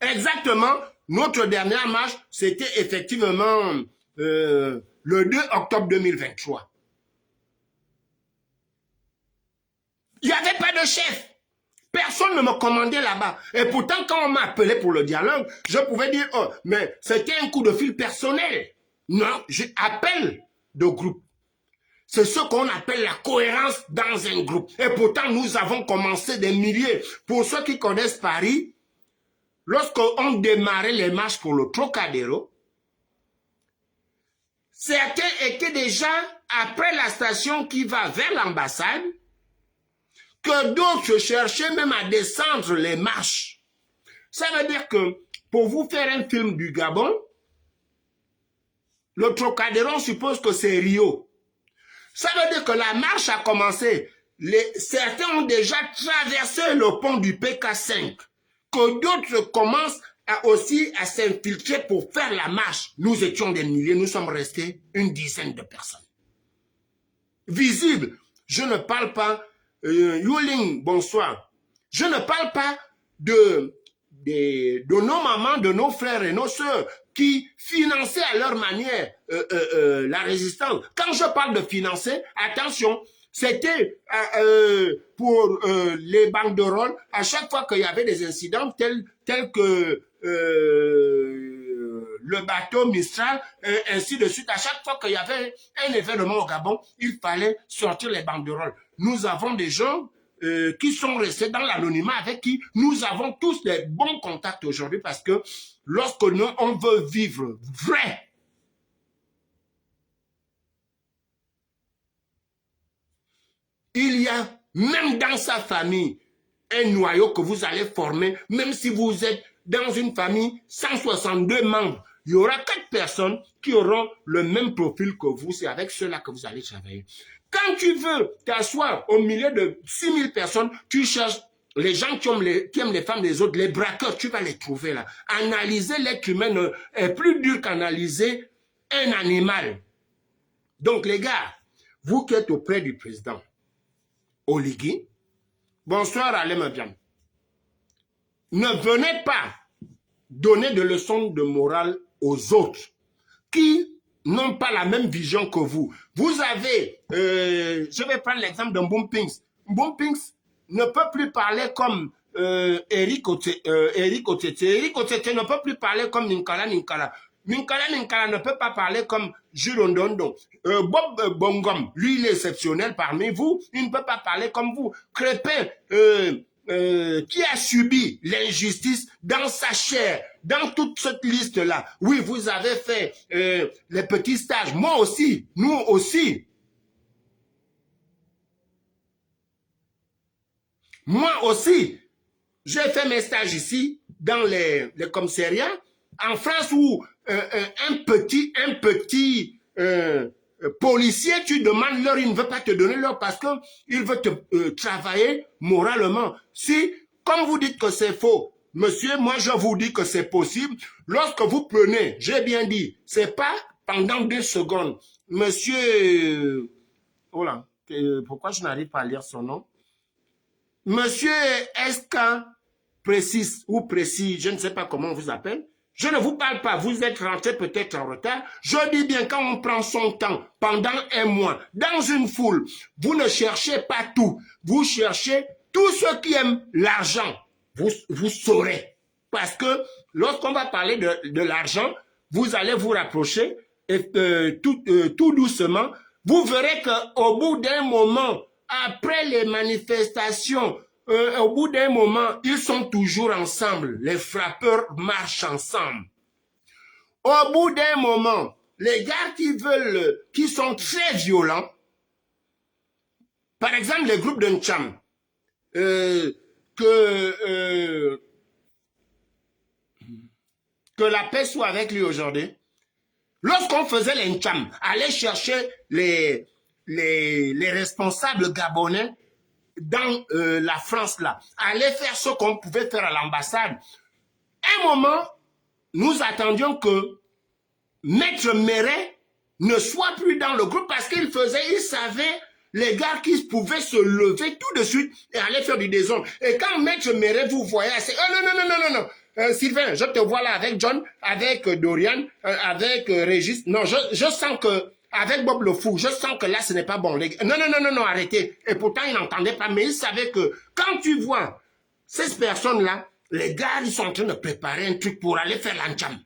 Exactement, notre dernière marche, c'était effectivement le 2 octobre 2023. Il n'y avait pas de chef. Personne ne me commandait là-bas. Et pourtant, quand on m'a appelé pour le dialogue, je pouvais dire, oh, mais c'était un coup de fil personnel. Non, j'appelle de groupe. C'est ce qu'on appelle la cohérence dans un groupe. Et pourtant, nous avons commencé des milliers. Pour ceux qui connaissent Paris, lorsqu'on démarrait les marches pour le Trocadéro, certains étaient déjà après la station qui va vers l'ambassade, que d'autres cherchaient même à descendre les marches. Ça veut dire que pour vous faire un film du Gabon, le Trocadéro, on suppose que c'est Rio. Ça veut dire que la marche a commencé. Certains ont déjà traversé le pont du PK5. Que d'autres commencent aussi à s'infiltrer pour faire la marche. Nous étions des milliers, nous sommes restés une dizaine de personnes. Visible, je ne parle pas, Yuling, bonsoir. Je ne parle pas de nos mamans, de nos frères et nos sœurs qui finançaient à leur manière la résistance. Quand je parle de financer, attention, c'était pour les banderoles, à chaque fois qu'il y avait des incidents tels que le bateau Mistral, ainsi de suite. À chaque fois qu'il y avait un événement au Gabon, il fallait sortir les banderoles. Nous avons des gens qui sont restés dans l'anonymat, avec qui nous avons tous des bons contacts aujourd'hui, parce que lorsque on veut vivre vrai, il y a même dans sa famille, un noyau que vous allez former, même si vous êtes dans une famille 162 membres, il y aura 4 personnes qui auront le même profil que vous. C'est avec ceux-là que vous allez travailler. Quand tu veux t'asseoir au milieu de 6000 personnes, tu cherches les gens qui aiment les femmes des autres, les braqueurs, tu vas les trouver là. Analyser l'être humain est plus dur qu'analyser un animal. Donc les gars, vous qui êtes auprès du président Oligui, bonsoir Alem Biam. Ne venez pas donner de leçons de morale aux autres qui n'ont pas la même vision que vous. Vous avez, je vais prendre l'exemple d'un Bumpings. Bumpings ne peut plus parler comme Eric Otete. Eric Otete ne peut plus parler comme Ninkala Ninkala. Ninkala ne peut pas parler comme Jules Ondondo. Bob Bongom, lui, il est exceptionnel parmi vous. Il ne peut pas parler comme vous. Crépin, qui a subi l'injustice dans sa chair, dans toute cette liste-là. Oui, vous avez fait les petits stages. Moi aussi, nous aussi. Moi aussi, j'ai fait mes stages ici, dans les commissariats, en France où un petit policier, tu demandes l'heure, il ne veut pas te donner l'heure parce qu'il veut te travailler moralement. Si, comme vous dites que c'est faux, monsieur, moi je vous dis que c'est possible. Lorsque vous prenez, j'ai bien dit, c'est pas pendant 2 secondes. Monsieur, oh là, pourquoi je n'arrive pas à lire son nom? Monsieur Esca précise ou précis, je ne sais pas comment on vous appelle. Je ne vous parle pas, vous êtes rentré peut-être en retard. Je dis bien, quand on prend son temps pendant un mois, dans une foule, vous ne cherchez pas tout. Vous cherchez tous ceux qui aiment l'argent. Vous saurez. Parce que lorsqu'on va parler de l'argent, vous allez vous rapprocher et tout doucement. Vous verrez qu'au bout d'un moment, après les manifestations, au bout d'un moment, ils sont toujours ensemble. Les frappeurs marchent ensemble. Au bout d'un moment, les gars qui sont très violents, par exemple les groupes de Ncham, que la paix soit avec lui aujourd'hui. Lorsqu'on faisait les Ncham, aller chercher les responsables gabonais dans la France là, aller faire ce qu'on pouvait faire à l'ambassade. Un moment, nous attendions que Maître Méret ne soit plus dans le groupe parce qu'il savait les gars qui pouvaient se lever tout de suite et aller faire du désordre. Et quand Maître Méret vous voyait, c'est non. Sylvain, je te vois là avec John, avec Dorian, avec Régis. Non, je sens que avec Bob le Fou, je sens que là, ce n'est pas bon. Non, arrêtez. Et pourtant, il n'entendait pas, mais il savait que quand tu vois ces personnes-là, les gars, ils sont en train de préparer un truc pour aller faire l'ancham.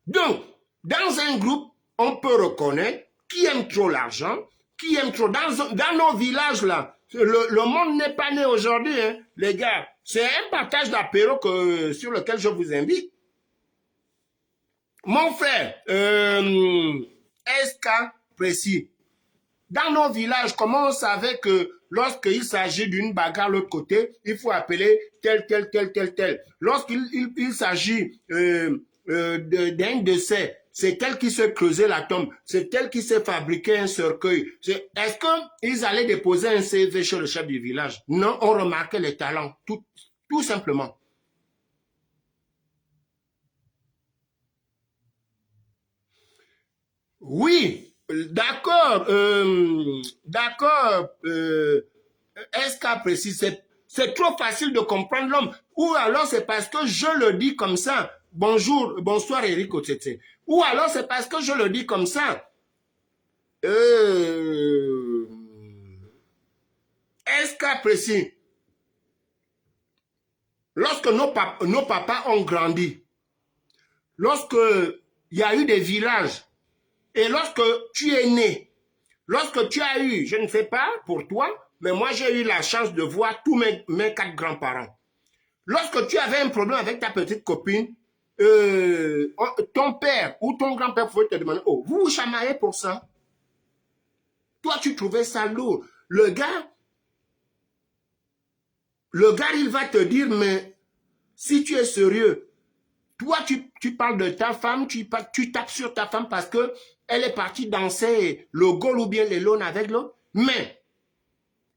Donc, dans un groupe, on peut reconnaître qui aime trop l'argent, qui aime trop. Dans nos villages, là, le monde n'est pas né aujourd'hui, hein, les gars. C'est un partage d'apéro sur lequel je vous invite. Mon frère, SK précis. Dans nos villages, comment on savait que lorsqu'il s'agit d'une bagarre de l'autre côté, il faut appeler tel. Lorsqu'il s'agit d'un décès, c'est tel qui se creusait la tombe, c'est tel qui s'est fabriqué un cercueil. Est-ce qu'ils allaient déposer un CV chez le chef du village? Non, on remarquait les talents, tout simplement. Oui, d'accord, SK précis, c'est trop facile de comprendre l'homme. Ou alors c'est parce que je le dis comme ça. Bonsoir Eric Otete. Ou alors c'est parce que je le dis comme ça. SK précis. Lorsque nos papas ont grandi, lorsque il y a eu des villages, et lorsque tu es né, lorsque tu as eu, je ne sais pas pour toi, mais moi j'ai eu la chance de voir tous mes 4 grands-parents. Lorsque tu avais un problème avec ta petite copine, ton père ou ton grand-père pouvait te demander, oh, vous vous chamaillez pour ça? Toi, tu trouvais ça lourd. Le gars, il va te dire, mais si tu es sérieux, toi, tu parles de ta femme, tu tapes sur ta femme parce que elle est partie danser le goal ou bien les lônes avec l'autre. Mais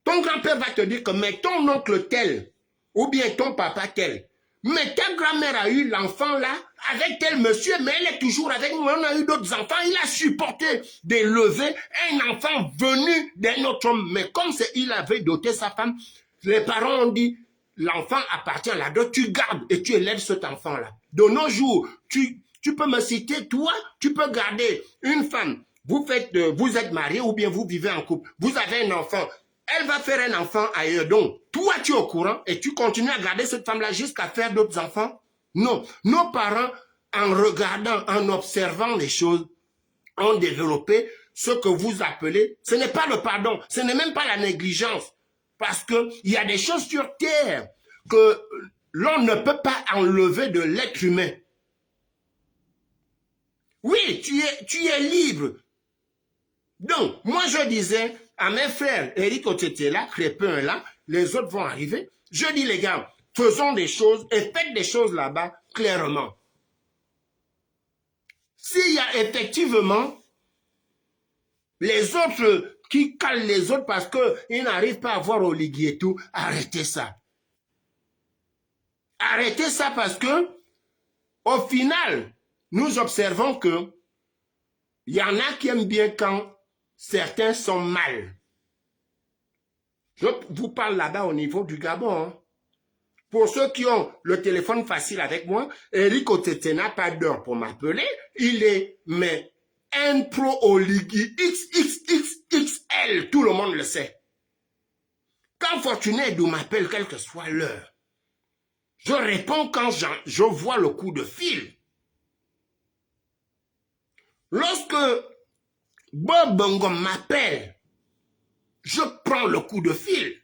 ton grand-père va te dire que mais ton oncle tel ou bien ton papa tel, mais ta grand-mère a eu l'enfant là avec tel monsieur, mais elle est toujours avec nous. On a eu d'autres enfants. Il a supporté d'élever un enfant venu d'un autre homme. Mais comme il avait doté sa femme, les parents ont dit, l'enfant appartient à la dot, tu gardes et tu élèves cet enfant-là. De nos jours, tu peux me citer, toi, tu peux garder une femme. Vous êtes marié ou bien vous vivez en couple. Vous avez un enfant. Elle va faire un enfant ailleurs. Donc, toi, tu es au courant et tu continues à garder cette femme-là jusqu'à faire d'autres enfants? Non. Nos parents, en regardant, en observant les choses, ont développé ce que vous appelez, ce n'est pas le pardon, ce n'est même pas la négligence. Parce qu'il y a des choses sur terre que l'on ne peut pas enlever de l'être humain. Oui, tu es libre. Donc, moi je disais à mes frères, Eric Otete là, Crépin là, les autres vont arriver. Je dis les gars, faisons des choses et faites des choses là-bas clairement. S'il y a effectivement les autres qui calent les autres parce qu'ils n'arrivent pas à voir Oligui et tout, arrêtez ça. Arrêtez ça parce que, au final, nous observons que il y en a qui aiment bien quand certains sont mal. Je vous parle là-bas au niveau du Gabon. Hein. Pour ceux qui ont le téléphone facile avec moi, Eric Otete n'a pas d'heure pour m'appeler. Il est, mais un pro Oligui XXXXL, tout le monde le sait. Quand Fortuné Edou m'appelle, quelle que soit l'heure, je réponds quand je vois le coup de fil. Lorsque Bob Bongo m'appelle, je prends le coup de fil.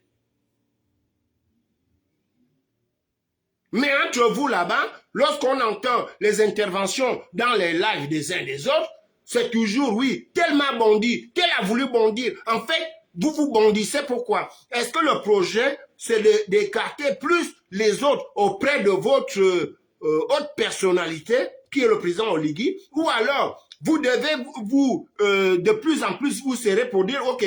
Mais entre vous là-bas, lorsqu'on entend les interventions dans les lives des uns des autres, c'est toujours oui, tel m'a bondi, tel a voulu bondir. En fait, vous vous bondissez pourquoi? Est-ce que le projet, c'est d'écarter plus les autres auprès de votre haute personnalité, qui est le président Oligui, ou alors vous devez de plus en plus vous serrer pour dire, ok,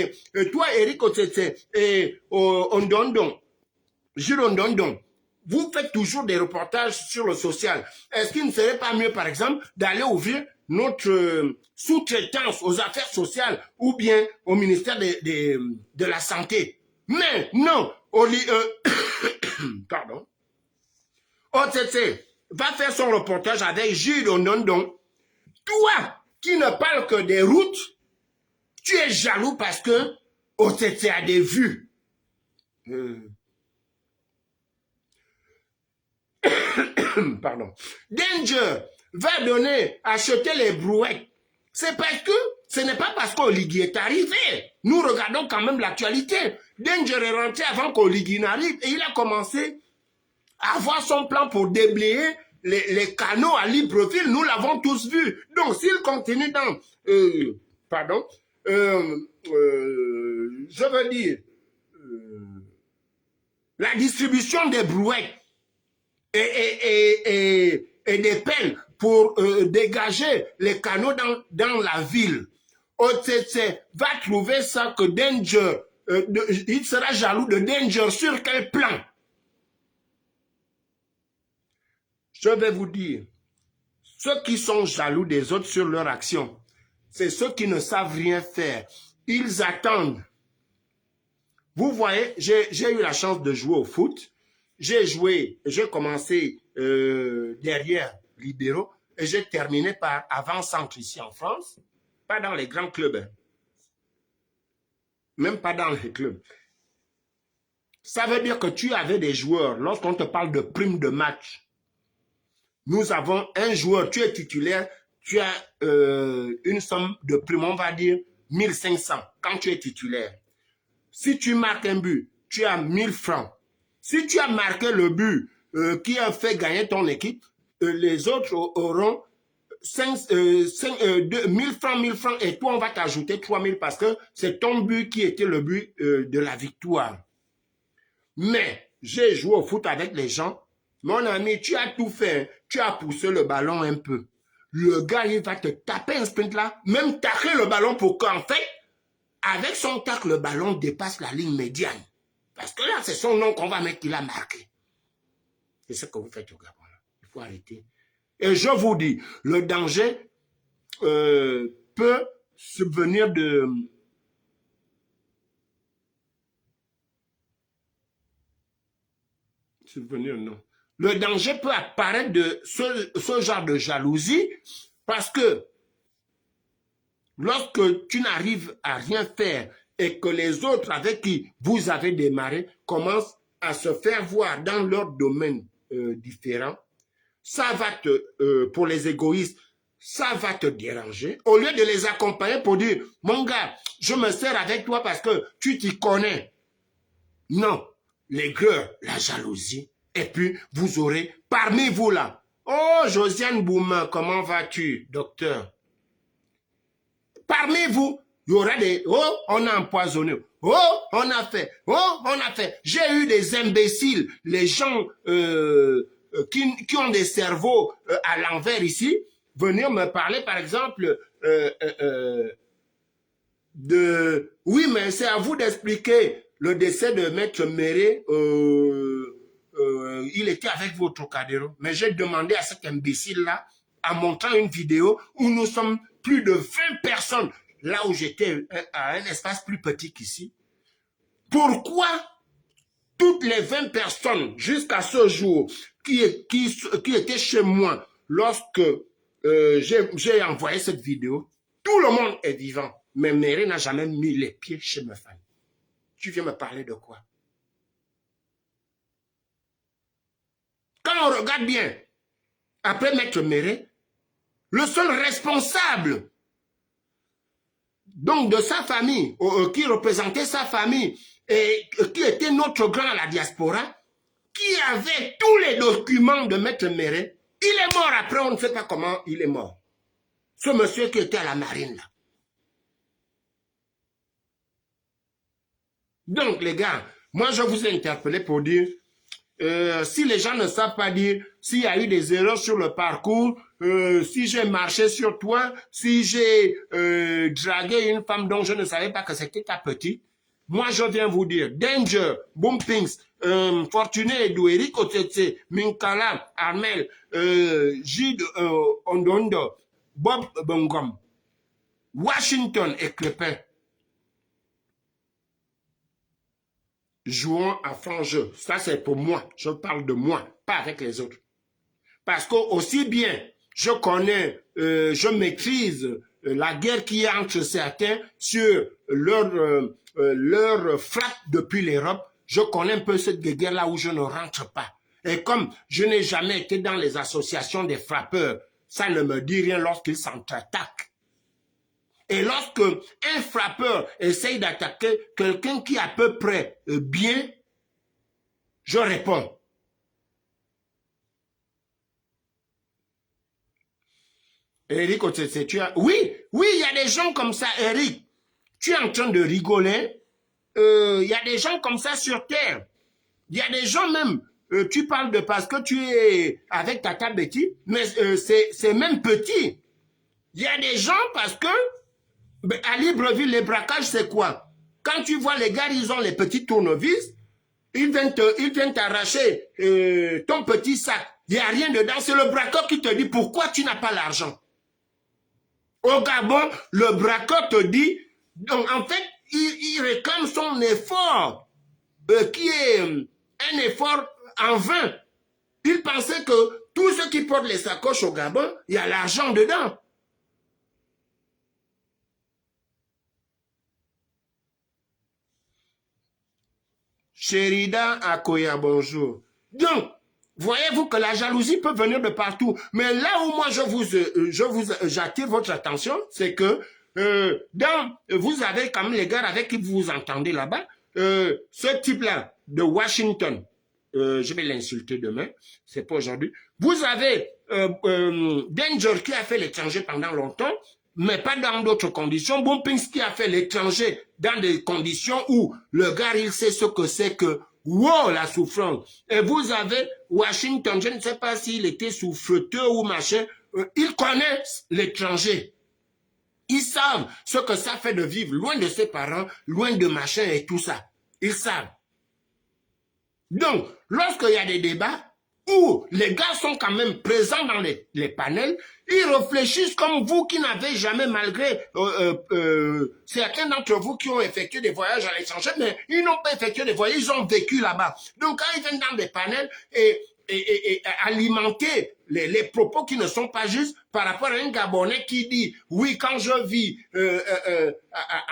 toi Eric Otete et Ondondon, Jules Ondondon, vous faites toujours des reportages sur le social. Est-ce qu'il ne serait pas mieux, par exemple, d'aller ouvrir notre sous-traitance aux affaires sociales ou bien au ministère de la Santé? Mais non, pardon. Otete va faire son reportage avec Jules Ondondon. Toi, qui ne parles que des routes, tu es jaloux parce que Otete a des vues. Pardon. Danger va acheter les brouettes. C'est parce que ce n'est pas parce qu'Oligui est arrivé. Nous regardons quand même l'actualité. Danger est rentré avant qu'Oligui n'arrive et il a commencé à avoir son plan pour déblayer les canaux à Libreville. Nous l'avons tous vu. Donc s'il continue dans je veux dire la distribution des brouettes et des peines pour dégager les canaux dans la ville. Otete va trouver ça que Danger, il sera jaloux de Danger sur quel plan? Je vais vous dire, ceux qui sont jaloux des autres sur leur action, c'est ceux qui ne savent rien faire. Ils attendent. Vous voyez, j'ai eu la chance de jouer au foot. J'ai commencé derrière libéraux et j'ai terminé par avant-centre ici en France, pas dans les grands clubs, hein. Même pas dans les clubs. Ça veut dire que tu avais des joueurs, lorsqu'on te parle de prime de match, nous avons un joueur, tu es titulaire, tu as une somme de prime, on va dire 1500 quand tu es titulaire. Si tu marques un but, tu as 1000 francs. Si tu as marqué le but qui a fait gagner ton équipe, les autres auront 1000 francs, et toi, on va t'ajouter 3000 parce que c'est ton but qui était le but de la victoire. Mais j'ai joué au foot avec les gens. Mon ami, tu as tout fait. Tu as poussé le ballon un peu. Le gars, il va te taper un sprint là, même tacler le ballon pour qu'en fait, avec son tacle, le ballon dépasse la ligne médiane. Parce que là, c'est son nom qu'on va mettre qu'il a marqué. C'est ce que vous faites au Gabon. Il faut arrêter. Et je vous dis, le danger peut subvenir de... Subvenir, non. Le danger peut apparaître de ce genre de jalousie parce que lorsque tu n'arrives à rien faire et que les autres avec qui vous avez démarré commencent à se faire voir dans leur domaine différent, ça va te, pour les égoïstes, ça va te déranger. Au lieu de les accompagner pour dire, mon gars, je me sers avec toi parce que tu t'y connais. Non, l'aigreur, la jalousie. Et puis, vous aurez, parmi vous là, oh, Josiane Bouma, comment vas-tu, docteur? Parmi vous, il y aura des, oh, on a empoisonné, oh, on a fait, oh, on a fait. J'ai eu des imbéciles, les gens qui ont des cerveaux à l'envers ici, venir me parler, par exemple, oui, mais c'est à vous d'expliquer le décès de Maître Méré, il était avec votre Trocadéro. Mais j'ai demandé à cet imbécile-là, en montrant une vidéo où nous sommes plus de 20 personnes, là où j'étais à un espace plus petit qu'ici. Pourquoi toutes les 20 personnes, jusqu'à ce jour, qui étaient chez moi, lorsque j'ai envoyé cette vidéo, tout le monde est vivant. Mais Méré n'a jamais mis les pieds chez ma famille. Tu viens me parler de quoi? Quand on regarde bien, après Maître Méré, le seul responsable donc de sa famille, qui représentait sa famille et qui était notre grand à la diaspora, qui avait tous les documents de Maître Méré, il est mort après, on ne sait pas comment il est mort. Ce monsieur qui était à la marine là. Donc les gars, moi je vous ai interpellé pour dire, si les gens ne savent pas dire s'il y a eu des erreurs sur le parcours, si j'ai marché sur toi, si j'ai dragué une femme dont je ne savais pas que c'était ta petite, moi je viens vous dire, Danger, Bumpings, Fortuné Edou, Eric Otete, Minkala, Armel, Gide Ondondo, Bob Bongom, Washington et Crépin, jouons à franc jeu. Ça, c'est pour moi. Je parle de moi, pas avec les autres. Parce que aussi bien, je connais, je maîtrise la guerre qui est entre certains sur leur frappe depuis l'Europe. Je connais un peu cette guerre-là où je ne rentre pas. Et comme je n'ai jamais été dans les associations des frappeurs, ça ne me dit rien lorsqu'ils s'entre-attaquent. Et lorsque un frappeur essaye d'attaquer quelqu'un qui est à peu près bien, je réponds. Eric, oui, il y a des gens comme ça, Eric. Tu es en train de rigoler. Il y a des gens comme ça sur Terre. Il y a des gens même, tu parles de parce que tu es avec Tata Betty, mais c'est même petit. Il y a des gens parce que à Libreville, les braquages, c'est quoi? Quand tu vois les gars, ils ont les petits tournevis, ils viennent t'arracher ton petit sac. Il n'y a rien dedans. C'est le braqueur qui te dit pourquoi tu n'as pas l'argent. Au Gabon, le braqueur te dit, donc en fait, il réclame son effort, qui est un effort en vain. Il pensait que tous ceux qui portent les sacoches au Gabon, il y a l'argent dedans. Sherida Akoya, bonjour. Donc, voyez-vous que la jalousie peut venir de partout. Mais là où moi j'attire votre attention, c'est que vous avez quand même les gars avec qui vous vous entendez là-bas, ce type-là de Washington, je vais l'insulter demain, c'est pas aujourd'hui. Vous avez Danger qui a fait l'étranger pendant longtemps, mais pas dans d'autres conditions. Bumpings qui a fait l'étranger dans des conditions où le gars, il sait ce que c'est que, wow, la souffrance. Et vous avez Washington, je ne sais pas s'il était souffreteux ou machin, ils connaissent l'étranger. Ils savent ce que ça fait de vivre loin de ses parents, loin de machin et tout ça. Ils savent. Donc, lorsqu'il y a des débats où les gars sont quand même présents dans les panels, ils réfléchissent comme vous qui n'avez jamais, malgré certains d'entre vous qui ont effectué des voyages à l'étranger, mais ils n'ont pas effectué des voyages, ils ont vécu là-bas. Donc, quand ils viennent dans des panels et alimenter les propos qui ne sont pas justes par rapport à un Gabonais qui dit « Oui, quand je vis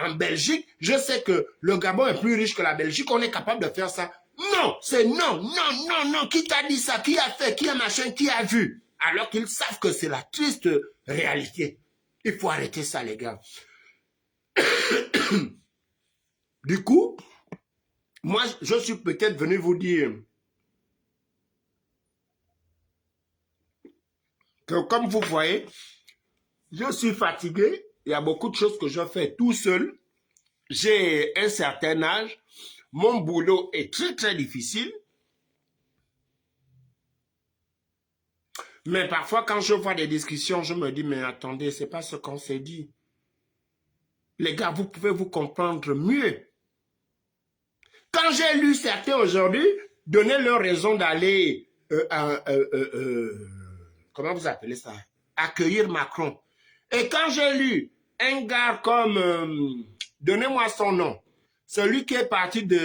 en Belgique, je sais que le Gabon est plus riche que la Belgique, on est capable de faire ça. » Non, c'est non, non, non, non. Qui t'a dit ça? Qui a fait? Qui a machin? Qui a vu? Alors qu'ils savent que c'est la triste réalité. Il faut arrêter ça, les gars. Du coup, moi, je suis peut-être venu vous dire que, comme vous voyez, je suis fatigué. Il y a beaucoup de choses que je fais tout seul. J'ai un certain âge. Mon boulot est très, très difficile. Mais parfois, quand je vois des discussions, je me dis, mais attendez, c'est pas ce qu'on s'est dit. Les gars, vous pouvez vous comprendre mieux. Quand j'ai lu certains aujourd'hui, donner leur raison d'aller, comment vous appelez ça? Accueillir Macron. Et quand j'ai lu un gars comme, donnez-moi son nom, celui qui est parti du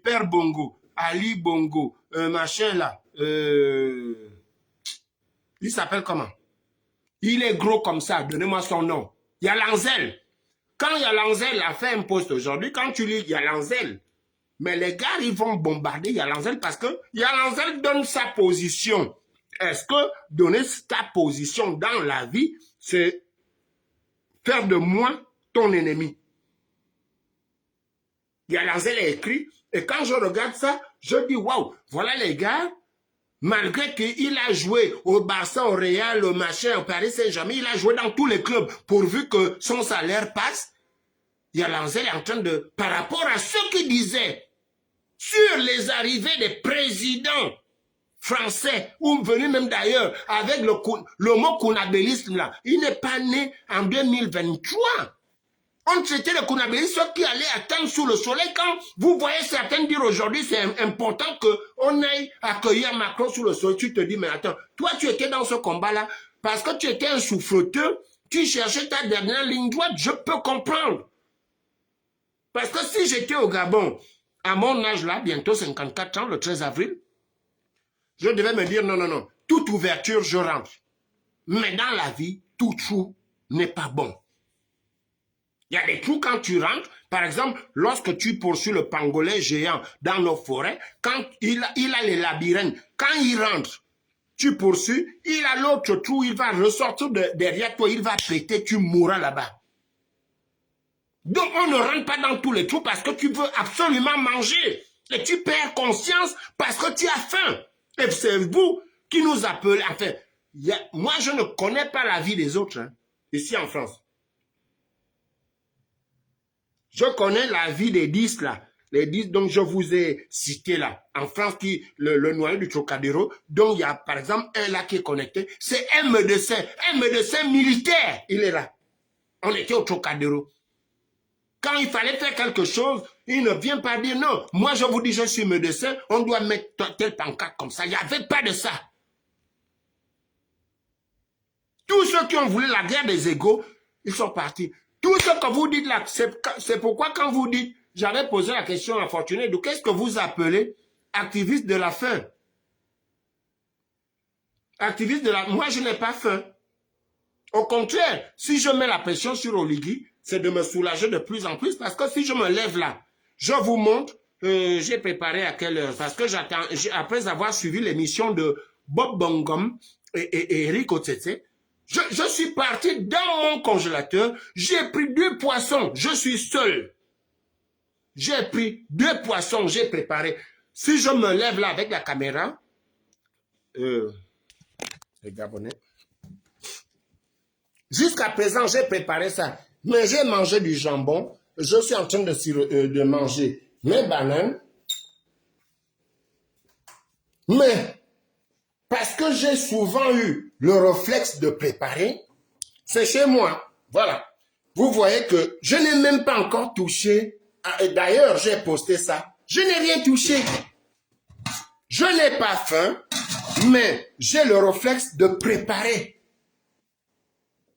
père Bongo, Ali Bongo, machin là, il s'appelle comment? Il est gros comme ça, donnez-moi son nom. Yalanzel. Quand Yalanzel a fait un post aujourd'hui, quand tu lis Yalanzel, mais les gars, ils vont bombarder Yalanzel parce que Yalanzel donne sa position. Est-ce que donner ta position dans la vie, c'est faire de moi ton ennemi? Yalanzel a écrit, et quand je regarde ça, je dis, waouh, voilà les gars, malgré qu'il a joué au Barça, au Real, au machin, au Paris Saint-Germain, il a joué dans tous les clubs, pourvu que son salaire passe, Yalanzel est en train de, par rapport à ce qu'il disait sur les arrivées des présidents français, ou venus même d'ailleurs, avec le mot kounabélisme là, il n'est pas né en 2023. On traitait le kounabélisme, ceux qui allaient attendre sous le soleil. Quand vous voyez certains dire aujourd'hui, c'est important qu'on aille accueillir Macron sous le soleil, tu te dis, mais attends, toi tu étais dans ce combat-là, parce que tu étais un souffreteux, tu cherchais ta dernière ligne droite, je peux comprendre. Parce que si j'étais au Gabon, à mon âge là, bientôt 54 ans, le 13 avril, je devais me dire, non, non, non, toute ouverture, je rentre. Mais dans la vie, tout trou n'est pas bon. Il y a des trous quand tu rentres. Par exemple, lorsque tu poursuis le pangolin géant dans nos forêts, quand il a les labyrinthes, quand il rentre, tu poursuis, il a l'autre trou, il va ressortir derrière toi, il va péter, tu mourras là-bas. Donc, on ne rentre pas dans tous les trous parce que tu veux absolument manger. Et tu perds conscience parce que tu as faim. Et c'est vous qui nous appelez. Enfin, moi, je ne connais pas la vie des autres, hein, ici en France. Je connais la vie des 10 là. Les 10 dont je vous ai cité là. En France, le noyau du Trocadéro, dont il y a par exemple un là qui est connecté. C'est un médecin militaire. Il est là. On était au Trocadéro. Quand il fallait faire quelque chose, il ne vient pas dire non. Moi, je vous dis, je suis médecin, on doit mettre tel pancarte comme ça. Il n'y avait pas de ça. Tous ceux qui ont voulu la guerre des égos, ils sont partis. Tout ce que vous dites là, c'est pourquoi quand vous dites, j'avais posé la question à Fortuné, de qu'est-ce que vous appelez activiste de la faim? Activiste de la... Moi, je n'ai pas faim. Au contraire, si je mets la pression sur Oligui, c'est de me soulager de plus en plus parce que si je me lève là, je vous montre, j'ai préparé à quelle heure, parce que j'attends, après avoir suivi l'émission de Bob Bongom et Eric Otsetse, je suis parti dans mon congélateur, j'ai pris 2 poissons, je suis seul. J'ai pris 2 poissons, j'ai préparé. Si je me lève là avec la caméra, les Gabonais, jusqu'à présent, j'ai préparé ça. Mais j'ai mangé du jambon. Je suis en train de manger mes bananes. Mais, parce que j'ai souvent eu le réflexe de préparer, c'est chez moi. Voilà. Vous voyez que je n'ai même pas encore touché. D'ailleurs, j'ai posté ça. Je n'ai rien touché. Je n'ai pas faim, mais j'ai le réflexe de préparer.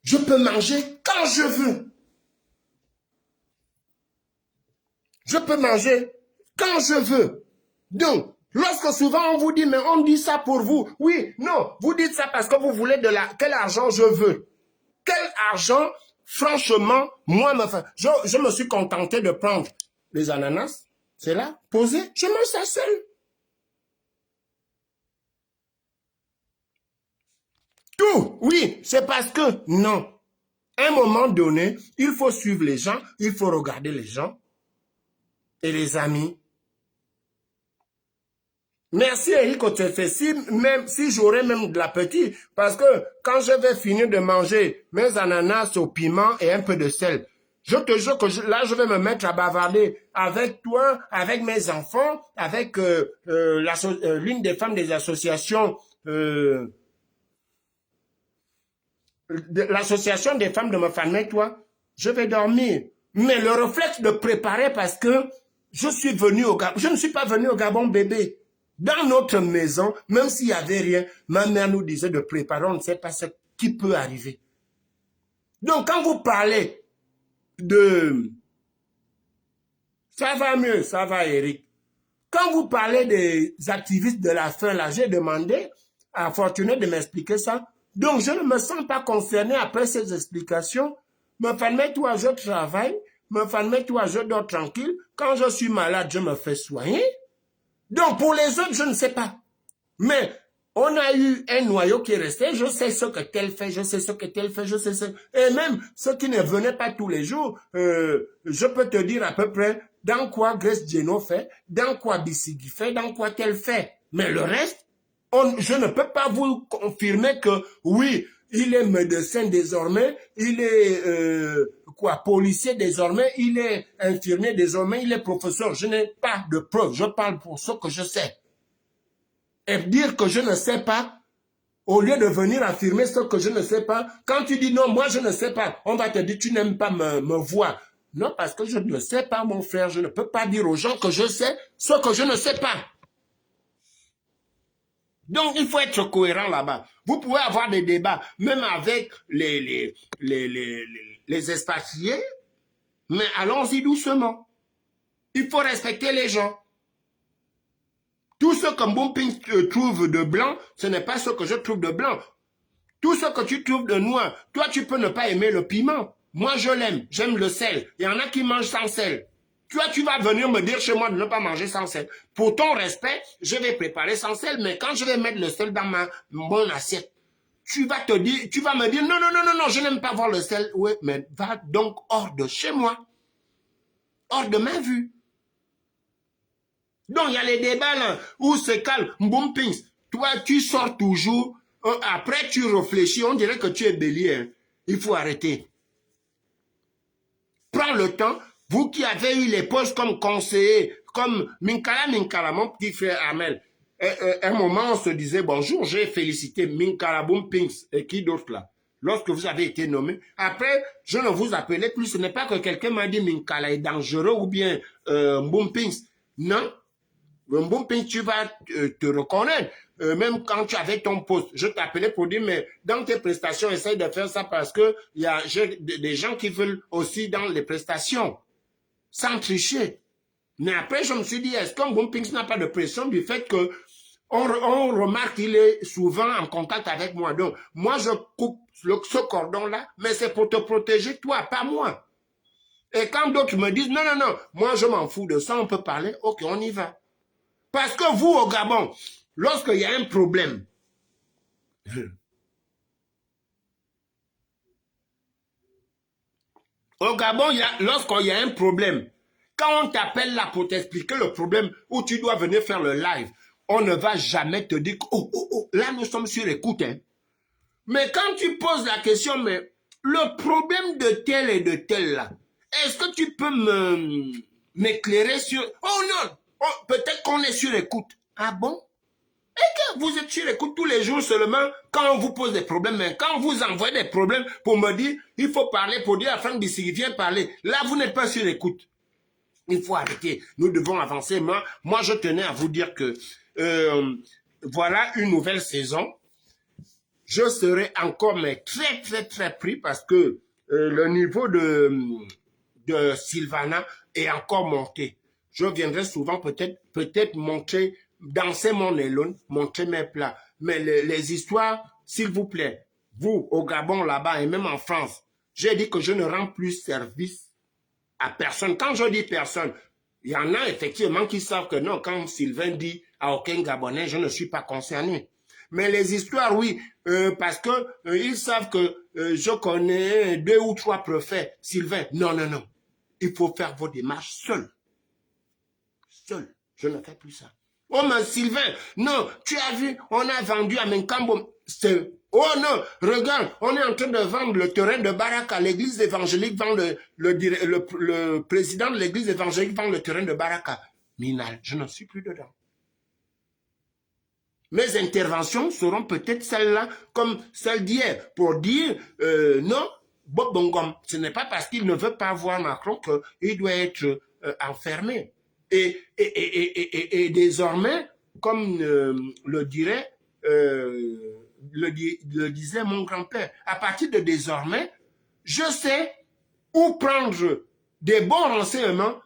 Je peux manger quand je veux. Je peux manger quand je veux. Donc, lorsque souvent on vous dit, mais on dit ça pour vous. Oui, non, vous dites ça parce que vous voulez quel argent je veux. Quel argent, franchement, moi, je me suis contenté de prendre les ananas. C'est là, posé, je mange ça seul. Tout, oui, c'est parce que, non. À un moment donné, il faut suivre les gens, il faut regarder les gens et les amis. Merci Eric Otefe, si j'aurais même de l'appétit, parce que quand je vais finir de manger mes ananas au piment et un peu de sel, je te jure que là je vais me mettre à bavarder avec toi, avec mes enfants, avec l'une des femmes des associations, l'association des femmes de ma famille, toi, je vais dormir. Mais le réflexe de préparer parce que je suis venu au Gabon, je ne suis pas venu au Gabon bébé. Dans notre maison, même s'il n'y avait rien, ma mère nous disait de préparer, on ne sait pas ce qui peut arriver. Donc quand vous parlez de... Ça va Eric. Quand vous parlez des activistes de la faim, là, j'ai demandé à Fortuné de m'expliquer ça. Donc je ne me sens pas concerné après ces explications. Me femme, toi, je travaille. Me femme, toi, je dors tranquille. Quand je suis malade, je me fais soigner. Donc, pour les autres, je ne sais pas. Mais, on a eu un noyau qui est resté. Je sais ce que tel fait, je sais ce que tel fait, je sais ce... Et même ceux qui ne venaient pas tous les jours, je peux te dire à peu près dans quoi Grace Geno fait, dans quoi Bissigi fait, dans quoi tel fait. Mais le reste, je ne peux pas vous confirmer que, oui, il est médecin désormais, il est policier désormais, il est infirmier désormais, il est professeur. Je n'ai pas de preuves, je parle pour ce que je sais. Et dire que je ne sais pas, au lieu de venir affirmer ce que je ne sais pas, quand tu dis non, moi je ne sais pas, on va te dire tu n'aimes pas me voir. Non, parce que je ne sais pas, mon frère, je ne peux pas dire aux gens que je sais ce que je ne sais pas. Donc, il faut être cohérent là-bas. Vous pouvez avoir des débats, même avec les expatriés, mais allons-y doucement. Il faut respecter les gens. Tout ce que Mbumping trouve de blanc, ce n'est pas ce que je trouve de blanc. Tout ce que tu trouves de noir, toi, tu peux ne pas aimer le piment. Moi, je l'aime, j'aime le sel. Il y en a qui mangent sans sel. Toi, tu vas venir me dire chez moi de ne pas manger sans sel. Pour ton respect, je vais préparer sans sel, mais quand je vais mettre le sel dans mon assiette, tu vas me dire, non, je n'aime pas voir le sel. Oui, mais va donc hors de chez moi. Hors de ma vue. Donc, il y a les débats là, où se calme, Mbumpings. Toi, tu sors toujours, après tu réfléchis, on dirait que tu es bélier. Hein. Il faut arrêter. Prends le temps, vous qui avez eu les postes comme conseiller, comme Minkala, mon petit frère Amel. Un moment, on se disait, bonjour, j'ai félicité Minkala Mbumpings et qui d'autre là, lorsque vous avez été nommé. Après, je ne vous appelais plus, ce n'est pas que quelqu'un m'a dit Minkala est dangereux ou bien Mbumpings. Non. Mbumping, tu vas te reconnaître. Même quand tu avais ton poste, je t'appelais pour dire, mais dans tes prestations, essaye de faire ça parce que j'ai des gens qui veulent aussi dans les prestations, sans tricher. Mais après, je me suis dit, est-ce qu'un Mbumping n'a pas de pression du fait que on remarque qu'il est souvent en contact avec moi. Donc, moi, je coupe ce cordon-là, mais c'est pour te protéger, toi, pas moi. Et quand d'autres me disent, non, moi, je m'en fous de ça, on peut parler, ok, on y va. Parce que vous, au Gabon, lorsqu'il y a un problème, au Gabon, lorsqu'il y a un problème, Quand on t'appelle là pour t'expliquer le problème où tu dois venir faire le live, on ne va jamais te dire, là nous sommes sur écoute. Hein. Mais quand tu poses la question, mais le problème de tel et de tel là, est-ce que tu peux m'éclairer sur... Oh non, peut-être qu'on est sur écoute. Ah bon? Et que vous êtes sur écoute tous les jours seulement quand on vous pose des problèmes. Mais quand on vous envoie des problèmes pour me dire, il faut parler, pour dire à Franck Bissigi, viens parler. Là, vous n'êtes pas sur écoute. Il faut arrêter. Nous devons avancer. Moi, je tenais à vous dire que voilà une nouvelle saison. Je serai encore mais très, très, très pris parce que le niveau de Sylvana est encore monté. Je viendrai souvent peut-être montrer, danser mon élone, montrer mes plats. Mais les histoires, s'il vous plaît, vous, au Gabon, là-bas, et même en France, j'ai dit que je ne rends plus service à personne. Quand je dis personne, il y en a effectivement qui savent que non, quand Sylvain dit à aucun Gabonais, je ne suis pas concerné. Mais les histoires, oui, parce que ils savent que je connais 2 ou 3 préfets. Sylvain, non, non, non. Il faut faire vos démarches seul. Seul. Je ne fais plus ça. Oh, mais Sylvain, non, tu as vu, on a vendu à Menkambo. Oh non, regarde, on est en train de vendre le terrain de Baraka. L'église évangélique vend le président de l'église évangélique vend le terrain de Baraka. Minal, je n'en suis plus dedans. Mes interventions seront peut-être celles-là, comme celles d'hier, pour dire non, Bob Bongom, ce n'est pas parce qu'il ne veut pas voir Macron qu'il doit être enfermé. Et désormais, comme le disait mon grand-père, à partir de désormais, je sais où prendre des bons renseignements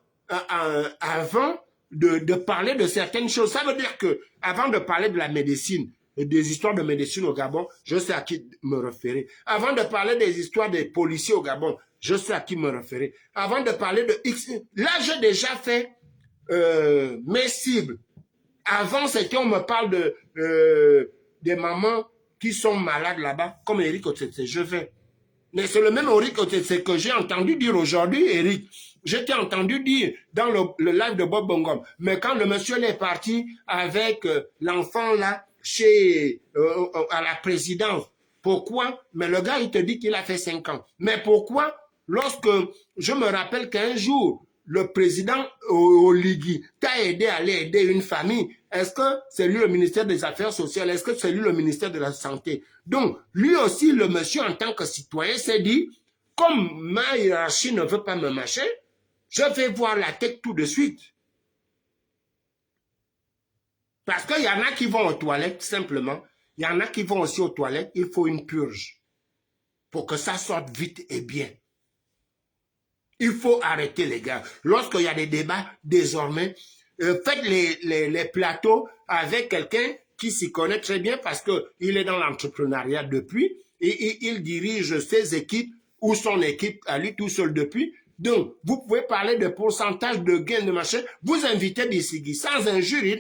avant de parler de certaines choses. Ça veut dire que avant de parler de la médecine, des histoires de médecine au Gabon, je sais à qui me référer. Avant de parler des histoires des policiers au Gabon, je sais à qui me référer. Avant de parler de X, là j'ai déjà fait mes cibles. Avant, c'était on me parle des mamans qui sont malades là-bas, comme Eric Otetse, je vais. Mais c'est le même Eric Otetse que j'ai entendu dire aujourd'hui, Eric. Je t'ai entendu dire dans le live de Bob Bongom. Mais quand le monsieur est parti avec l'enfant là, à la présidence, pourquoi? Mais le gars, il te dit qu'il a fait 5 ans. Mais pourquoi? Lorsque je me rappelle qu'un jour, le président Oligui t'a aidé à aller aider une famille, est-ce que c'est lui le ministère des Affaires sociales? Est-ce que c'est lui le ministère de la Santé? Donc, lui aussi, le monsieur, en tant que citoyen, s'est dit, comme ma hiérarchie ne veut pas me mâcher, je vais voir la tête tout de suite. Parce qu'il y en a qui vont aux toilettes, simplement. Il y en a qui vont aussi aux toilettes. Il faut une purge pour que ça sorte vite et bien. Il faut arrêter, les gars. Lorsqu'il y a des débats, désormais, faites les plateaux avec quelqu'un qui s'y connaît très bien parce qu'il est dans l'entrepreneuriat depuis et il dirige ses équipes ou son équipe à lui tout seul depuis. Donc, vous pouvez parler de pourcentage de gain de machin. Vous invitez Bissigi sans injure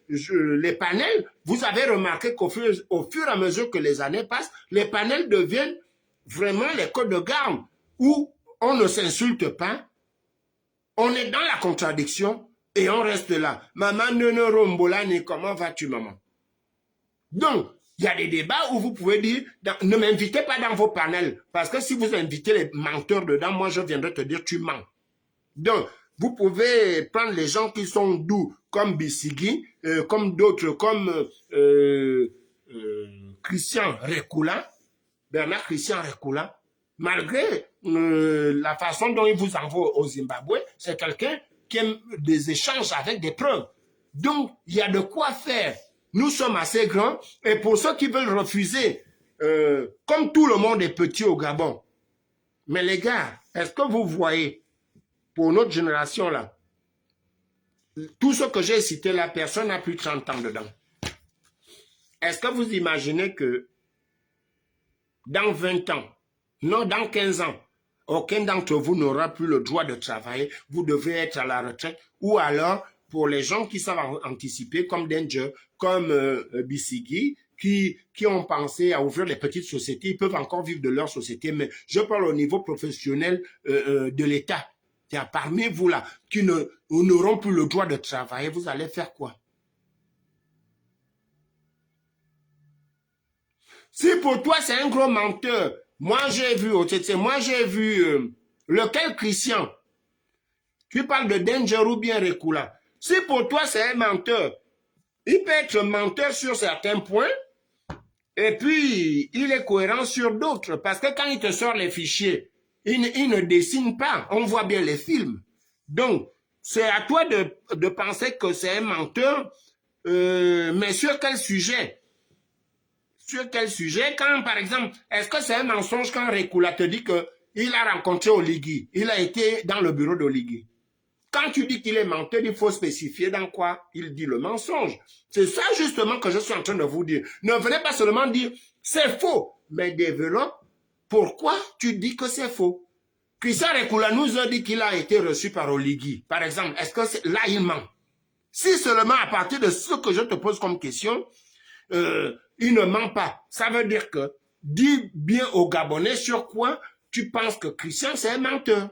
les panels. Vous avez remarqué qu'au fur et à mesure que les années passent, les panels deviennent vraiment les codes de garde où on ne s'insulte pas, on est dans la contradiction et on reste là. Maman Nono Rombolani, comment vas-tu, maman? Donc, il y a des débats où vous pouvez dire, ne m'invitez pas dans vos panels, parce que si vous invitez les menteurs dedans, moi je viendrai te dire, tu mens. Donc, vous pouvez prendre les gens qui sont doux, comme Bissigi, comme d'autres, comme Christian Rekula, Bernard Christian Rekula, malgré la façon dont il vous envoie au Zimbabwe, c'est quelqu'un qui aime des échanges avec des preuves. Donc, il y a de quoi faire. Nous sommes assez grands, et pour ceux qui veulent refuser, comme tout le monde est petit au Gabon, mais les gars, est-ce que vous voyez, pour notre génération là, tout ce que j'ai cité là, personne n'a plus de 30 ans dedans. Est-ce que vous imaginez que dans 20 ans, non, dans 15 ans, aucun d'entre vous n'aura plus le droit de travailler, vous devez être à la retraite, ou alors, pour les gens qui savent anticiper, comme Danger, comme Bissigi, qui ont pensé à ouvrir les petites sociétés, ils peuvent encore vivre de leur société, mais je parle au niveau professionnel de l'État. Il y a parmi vous là qui n'auront plus le droit de travailler. Vous allez faire quoi? Si pour toi c'est un gros menteur, moi j'ai vu, lequel Christian? Tu parles de Danger ou bien Rekula. Si pour toi c'est un menteur, il peut être menteur sur certains points, et puis il est cohérent sur d'autres. Parce que quand il te sort les fichiers, il ne dessine pas. On voit bien les films. Donc, c'est à toi de penser que c'est un menteur, mais sur quel sujet? Sur quel sujet? Quand, par exemple, est-ce que c'est un mensonge quand Rekula te dit qu'il a rencontré Oligui, il a été dans le bureau d'Oligui? Quand tu dis qu'il est menteur, il faut spécifier dans quoi il dit le mensonge. C'est ça justement que je suis en train de vous dire. Ne venez pas seulement dire c'est faux, mais développe pourquoi tu dis que c'est faux. Christian Rekula nous a dit qu'il a été reçu par Oligui. Par exemple, est-ce que là il ment? Si seulement à partir de ce que je te pose comme question, il ne ment pas. Ça veut dire que dis bien aux Gabonais sur quoi tu penses que Christian c'est un menteur.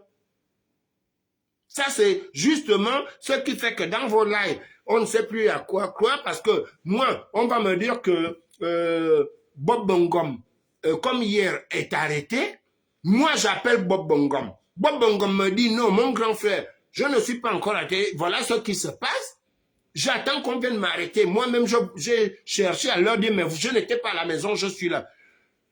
Ça, c'est justement ce qui fait que dans vos lives, on ne sait plus à quoi croire parce que moi, on va me dire que Bob Bongom, comme hier, est arrêté. Moi, j'appelle Bob Bongom. Bob Bongom me dit, non, mon grand frère, je ne suis pas encore arrêté. Voilà ce qui se passe. J'attends qu'on vienne m'arrêter. Moi-même, j'ai cherché à leur dire, mais je n'étais pas à la maison, je suis là.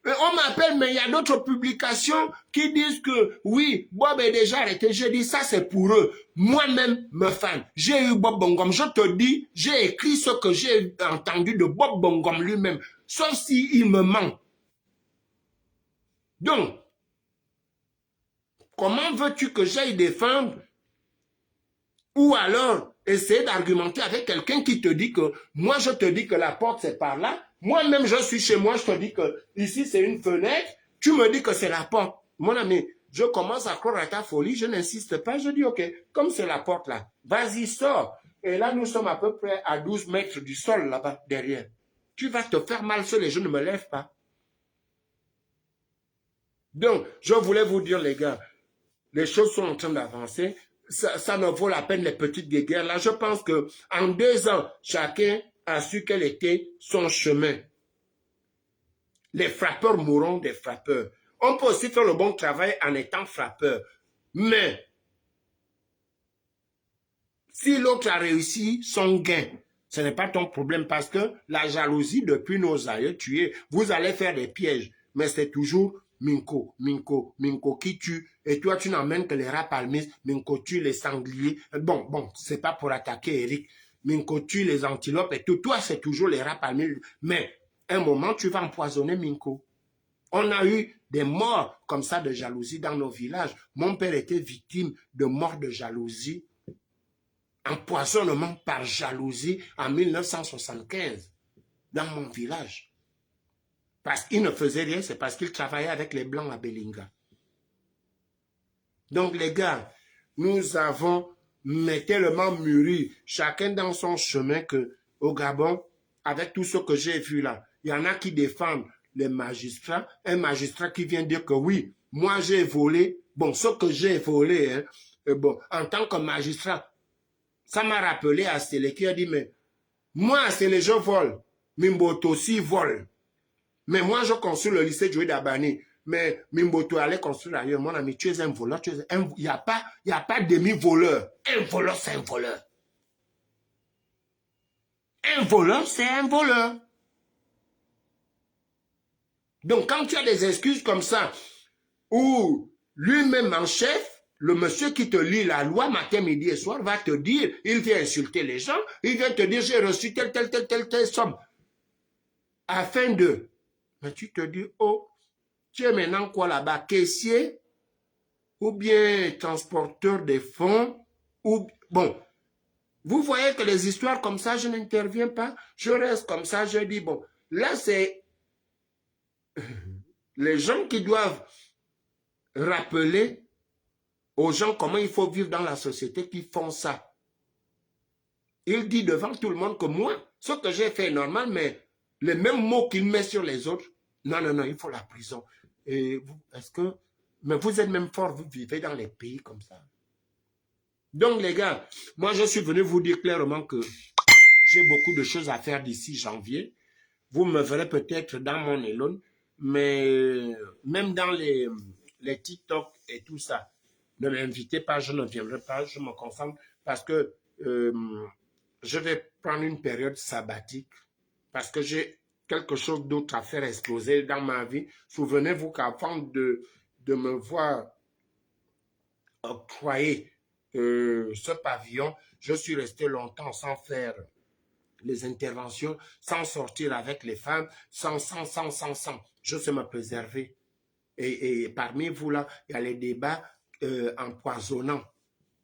On m'appelle, mais il y a d'autres publications qui disent que oui, Bob est déjà arrêté. J'ai dit ça, c'est pour eux. Moi-même, me fan. J'ai eu Bob Bongom. Je te dis, j'ai écrit ce que j'ai entendu de Bob Bongom lui-même. Sauf s'il me ment. Donc, comment veux-tu que j'aille défendre ou alors essayer d'argumenter avec quelqu'un qui te dit que moi, je te dis que la porte, c'est par là. Moi-même, je suis chez moi, je te dis que ici, c'est une fenêtre. Tu me dis que c'est la porte. Mon ami, je commence à croire à ta folie. Je n'insiste pas. Je dis, OK, comme c'est la porte là, vas-y, sors. Et là, nous sommes à peu près à 12 mètres du sol là-bas, derrière. Tu vas te faire mal seul et je ne me lève pas. Donc, je voulais vous dire, les gars, les choses sont en train d'avancer. Ça ne vaut la peine les petites guerres. Là, je pense que en 2 ans, chacun a su quel était son chemin. Les frappeurs mourront des frappeurs. On peut aussi faire le bon travail en étant frappeur. Mais, si l'autre a réussi son gain, ce n'est pas ton problème parce que la jalousie depuis nos aïeux tués, vous allez faire des pièges. Mais c'est toujours Minko qui tue. Et toi, tu n'emmènes que les rats palmistes. Minko tue les sangliers. Bon, c'est pas pour attaquer Eric. Minko tue les antilopes et tout. Toi, c'est toujours les rats palmistes. Mais, un moment, tu vas empoisonner Minko. On a eu des morts comme ça de jalousie dans nos villages. Mon père était victime de morts de jalousie. Empoisonnement par jalousie en 1975 dans mon village. Parce qu'il ne faisait rien, c'est parce qu'il travaillait avec les Blancs à Belinga. Donc les gars, nous avons tellement mûri, chacun dans son chemin que au Gabon, avec tout ce que j'ai vu là, il y en a qui défendent les magistrats, un magistrat qui vient dire que oui, moi j'ai volé, bon, ce que j'ai volé, hein, bon, en tant que magistrat, ça m'a rappelé à Stélé qui a dit, mais moi, Stélé, je vole. Mimboto aussi vole. Mais moi, je construis le lycée Joey d'Abani. Mais Mimboto allait construire ailleurs. Mon ami, tu es un voleur. Il n'y a pas demi-voleur. Un voleur, c'est un voleur. Un voleur, c'est un voleur. Donc, quand tu as des excuses comme ça, ou lui-même en chef, le monsieur qui te lit la loi matin, midi et soir va te dire, il vient insulter les gens, il vient te dire, j'ai reçu telle somme. Afin de... Mais tu te dis, oh, tu es maintenant quoi là-bas? Caissier? Ou bien transporteur des fonds? Ou... Bon, vous voyez que les histoires comme ça, je n'interviens pas. Je reste comme ça, je dis, bon, là c'est les gens qui doivent rappeler aux gens comment il faut vivre dans la société qui font ça. Il dit devant tout le monde que moi, ce que j'ai fait est normal, mais les mêmes mots qu'il met sur les autres, non, il faut la prison. Et est-ce que... Mais vous êtes même fort, vous vivez dans les pays comme ça. Donc, les gars, moi, je suis venu vous dire clairement que j'ai beaucoup de choses à faire d'ici janvier. Vous me verrez peut-être dans mon Elon, mais même dans les TikTok et tout ça, ne m'invitez pas, je ne viendrai pas, je me concentre parce que je vais prendre une période sabbatique parce que j'ai quelque chose d'autre à faire exploser dans ma vie. Souvenez-vous qu'avant de me voir octroyer ce pavillon, je suis resté longtemps sans faire les interventions, sans sortir avec les femmes, sans. Je sais me préserver. Et parmi vous, là, il y a les débats empoisonnants.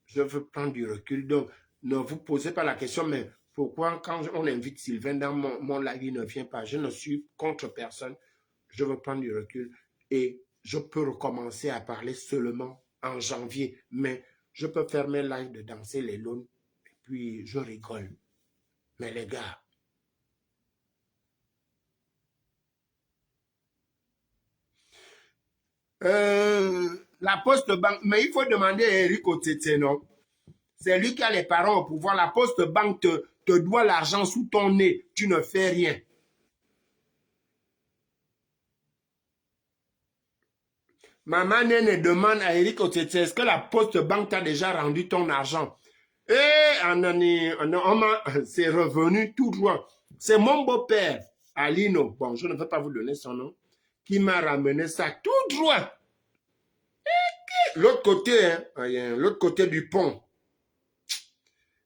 Je veux prendre du recul. Donc, ne vous posez pas la question, mais pourquoi quand on invite Sylvain dans mon live, il ne vient pas? Je ne suis contre personne. Je veux prendre du recul et je peux recommencer à parler seulement en janvier. Mais je peux faire mes lives de danser les lônes et puis je rigole. Mais les gars, la poste banque, mais il faut demander à Eric Otete, non? C'est lui qui a les parents au pouvoir. La poste banque te doit l'argent sous ton nez. Tu ne fais rien. Maman Nene demande à Eric Otete, est-ce que la poste banque t'a déjà rendu ton argent? C'est revenu tout droit. C'est mon beau-père, Alino, bon, je ne veux pas vous donner son nom, qui m'a ramené ça tout droit. L'autre côté, hein, l'autre côté du pont.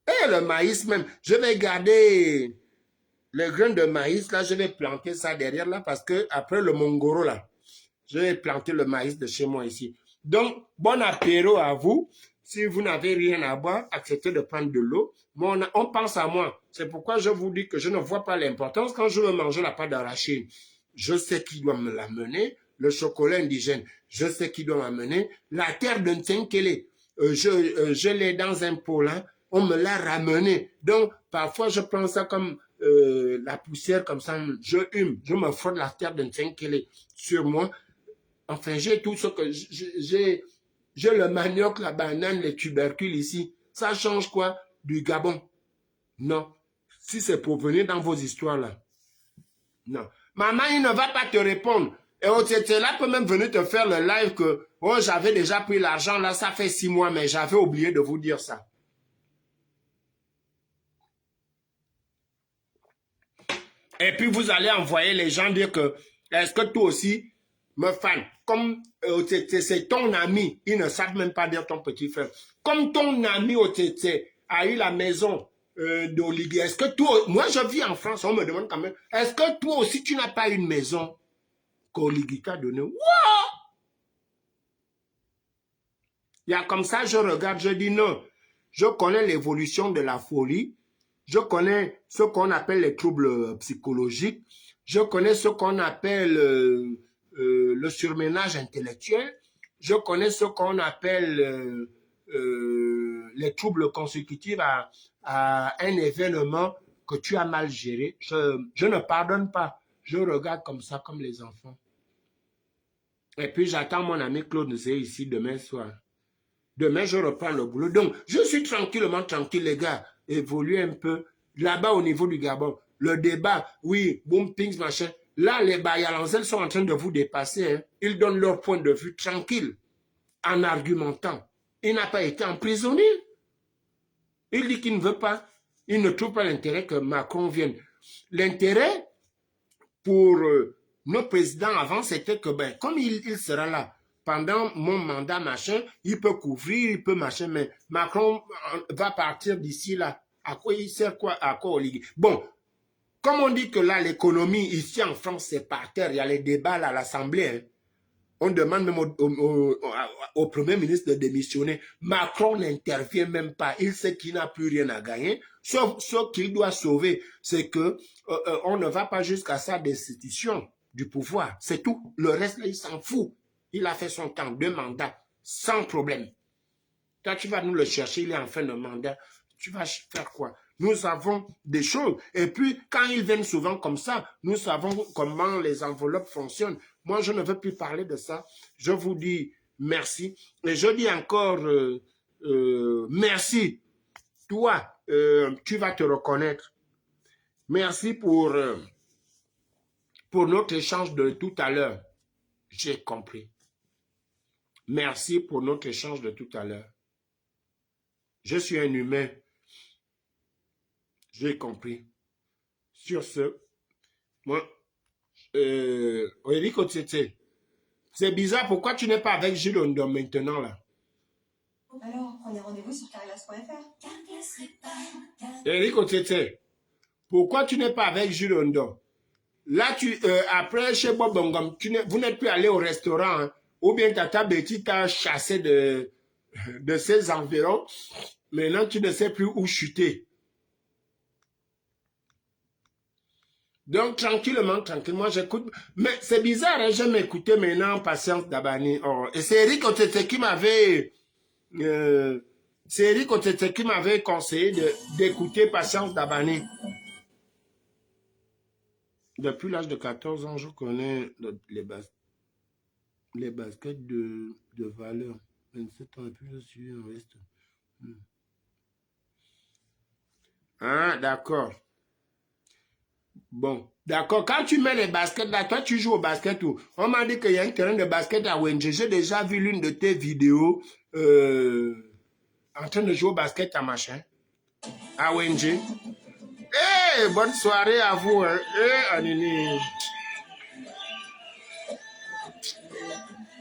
Et le maïs même, je vais garder les grains de maïs, là, je vais planter ça derrière là, parce que après le Mongoro, là, je vais planter le maïs de chez moi ici. Donc, bon apéro à vous. Si vous n'avez rien à boire, acceptez de prendre de l'eau. On pense à moi. C'est pourquoi je vous dis que je ne vois pas l'importance quand je veux manger la pâte d'arachide. Je sais qui doit me l'amener. Le chocolat indigène, je sais qui doit m'amener. La terre de Ntsenkele, je l'ai dans un pot là. On me l'a ramené. Donc, parfois, je prends ça comme la poussière, comme ça. Je hume. Je me frotte la terre de Ntsenkele sur moi. Enfin, j'ai tout ce que j'ai le manioc, la banane, les tubercules ici. Ça change quoi du Gabon? Non. Si c'est pour venir dans vos histoires là. Non. Maman, il ne va pas te répondre. Et Otete-là peut même venir te faire le live que oh, j'avais déjà pris l'argent là, ça fait 6 mois, mais j'avais oublié de vous dire ça. Et puis vous allez envoyer les gens dire que est-ce que toi aussi me fan, comme c'est ton ami, ils ne savent même pas dire ton petit frère. Comme ton ami Otete a eu la maison d'Oligui, est-ce que toi, moi je vis en France, on me demande quand même, est-ce que toi aussi tu n'as pas une maison qu'Oligui t'a donnée? Wow! Il y a comme ça, je regarde, je dis non. Je connais l'évolution de la folie, je connais ce qu'on appelle les troubles psychologiques, je connais ce qu'on appelle le surménage intellectuel. Je connais ce qu'on appelle les troubles consécutifs à un événement que tu as mal géré. Je ne pardonne pas. Je regarde comme ça, comme les enfants. Et puis j'attends mon ami Claude Zé ici demain soir. Demain, je reprends le boulot. Donc, je suis tranquillement tranquille, les gars. Évoluez un peu. Là-bas, au niveau du Gabon, le débat, oui, boom, pings, machin. Là, les Bayalancels sont en train de vous dépasser. Hein. Ils donnent leur point de vue tranquille, en argumentant. Il n'a pas été emprisonné. Il dit qu'il ne veut pas. Il ne trouve pas l'intérêt que Macron vienne. L'intérêt pour nos présidents avant, c'était que, ben, comme il sera là, pendant mon mandat, machin, il peut couvrir, il peut machin, mais Macron va partir d'ici là. À quoi il sert quoi? À quoi Oligui? Bon, comme on dit que là, l'économie ici en France, c'est par terre, il y a les débats là, à l'Assemblée. Hein. On demande même au Premier ministre de démissionner. Macron n'intervient même pas. Il sait qu'il n'a plus rien à gagner. Sauf ce qu'il doit sauver, c'est que on ne va pas jusqu'à sa destitution du pouvoir. C'est tout. Le reste, là, il s'en fout. Il a fait son temps, 2 mandats, sans problème. Toi, tu vas nous le chercher, il est en fin de mandat. Tu vas faire quoi? Nous avons des choses. Et puis, quand ils viennent souvent comme ça, nous savons comment les enveloppes fonctionnent. Moi, je ne veux plus parler de ça. Je vous dis merci. Et je dis encore merci. Toi, tu vas te reconnaître. Merci pour notre échange de tout à l'heure. J'ai compris. Merci pour notre échange de tout à l'heure. Je suis un humain. J'ai compris. Sur ce, moi, Eric Otete, c'est bizarre, pourquoi tu n'es pas avec Jules Ondo maintenant là? Alors, prenez rendez-vous sur carglass.fr. Eric Otete, pourquoi tu n'es pas avec Jules Ondo? Là, après, chez Bob Bongom, vous n'êtes plus allé au restaurant, hein, ou bien Tata Betty t'a chassé de ses environs. Maintenant, tu ne sais plus où chuter. Donc, tranquillement, j'écoute. Mais c'est bizarre, hein, j'aime écouter maintenant Patience Dabani. Oh, et c'est Eric Otete qui m'avait... c'est Eric Otete qui m'avait conseillé d'écouter Patience Dabani. Depuis l'âge de 14 ans, je connais les baskets de valeur. 27 ans et puis je suis en reste. Ah, d'accord. Bon, d'accord. Quand tu mets les baskets là, toi tu joues au basket où? On m'a dit qu'il y a un terrain de basket à Wenje. J'ai déjà vu l'une de tes vidéos en train de jouer au basket à machin. À Wenje. Eh, bonne soirée à vous. Hein. Eh, Anini.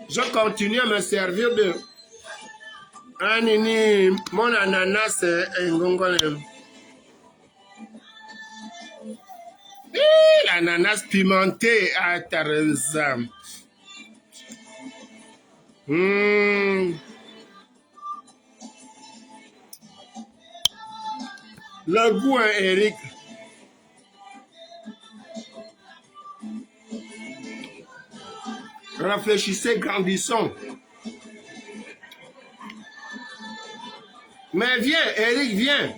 Je continue à me servir de... Anini, mon ananas est ngongolem. L'ananas pimenté à Teresa. Le goût, hein, Eric. Réfléchissez, grandissons. Mais viens, Eric, viens.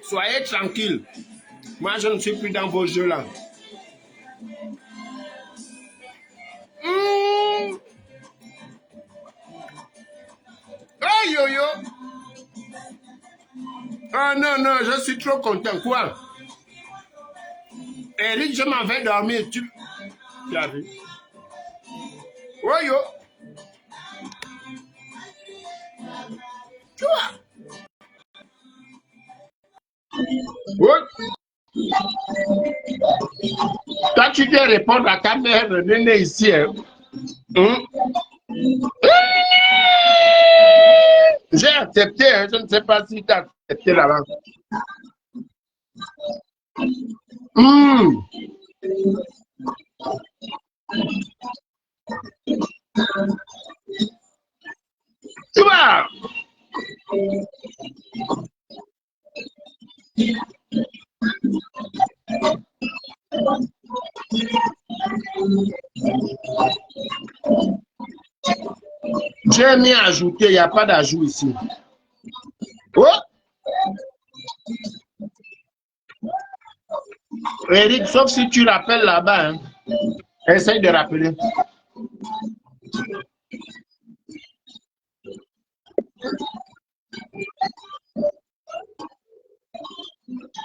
Soyez tranquille. Moi, je ne suis plus dans vos jeux là. Oh yo yo. Oh non, non, je suis trop content. Quoi? Eric, je m'en vais dormir. Tu as vu? Oh yo. Tu vois? Oui. Toi, tu dois répondre à ta mère venez ici. Hein. J'ai accepté, hein. Je ne sais pas si tu as accepté là-bas. Tu vois? J'ai mis à ajouter, il n'y a pas d'ajout ici. Oh! Eric, sauf si tu l'appelles là-bas. Hein. Essaye de rappeler.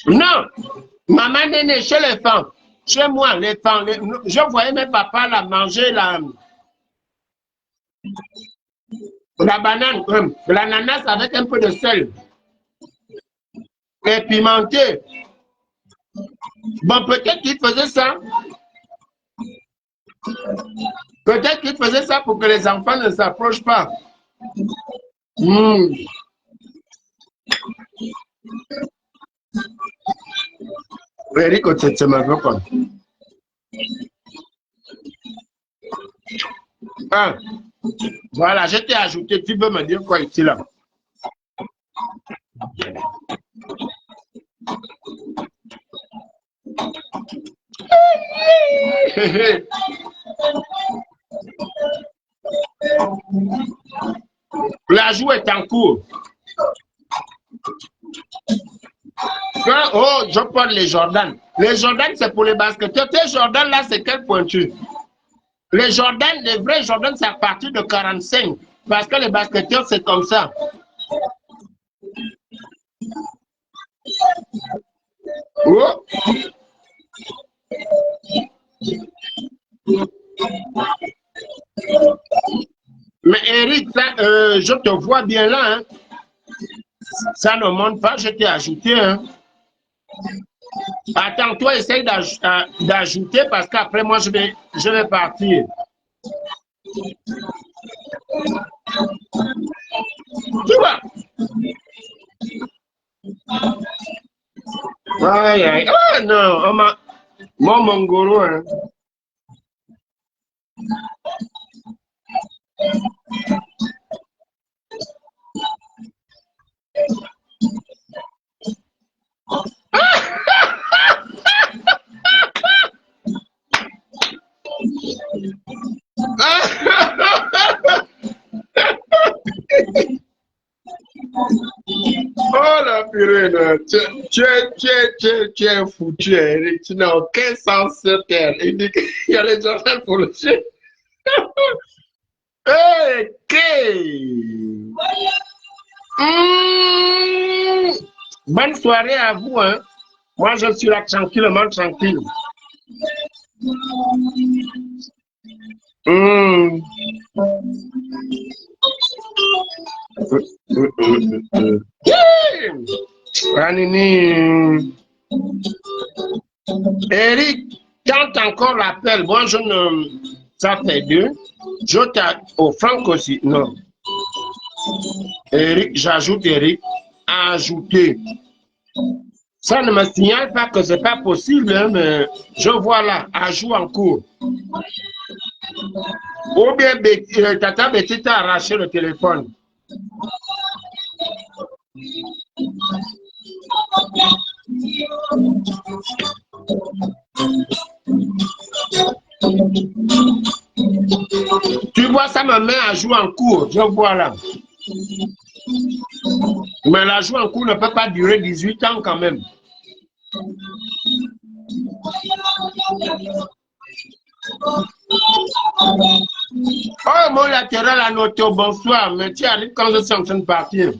Non! Maman n'est née chez les femmes. Chez moi, les femmes. Je voyais mes papas là manger la banane, l'ananas avec un peu de sel. Et pimenté. Bon, peut-être qu'il faisait ça. Peut-être qu'il faisait ça pour que les enfants ne s'approchent pas. Eric, c'est ma voix. Ah, voilà, je t'ai ajouté. Tu veux me dire quoi ici là? La joue est en cours. Oh, je porte les Jordan. Les Jordan, c'est pour les basketteurs. Tes Jordan, là, c'est quelle pointure? Les Jordan, les vrais Jordan, c'est à partir de 45. Parce que les basketteurs, c'est comme ça. Oh. Mais Eric, ça, je te vois bien là. Hein. Ça ne monte pas, je t'ai ajouté. Hein. Attends, toi, essaye d'ajouter parce qu'après, moi, je vais partir. Tu vois? Aïe, aïe. Oh non, on m'a... Mon mongolo, hein. Oh la purée, tu es foutu, Eric. Tu n'as aucun sens sur terre. Il dit qu'il y a les enfants pour le chien. Ok. Bonne soirée à vous. Hein. Moi, je suis là tranquillement, tranquille. Eric, quand encore l'appel, moi je ne. Ça fait deux. Je au Franck aussi. Non. Eric, j'ajoute Eric. Ajouter. Ça ne me signale pas que c'est pas possible, hein, mais je vois là, ajout en cours. Ou bien Tata Betty t'a arraché le téléphone. Tu vois, ça me met à jouer en cours. Je vois là. Mais la joue en cours ne peut pas durer 18 ans quand même. Oh, mon latéral a noté au bonsoir, mais tu arrives quand je suis en train de partir.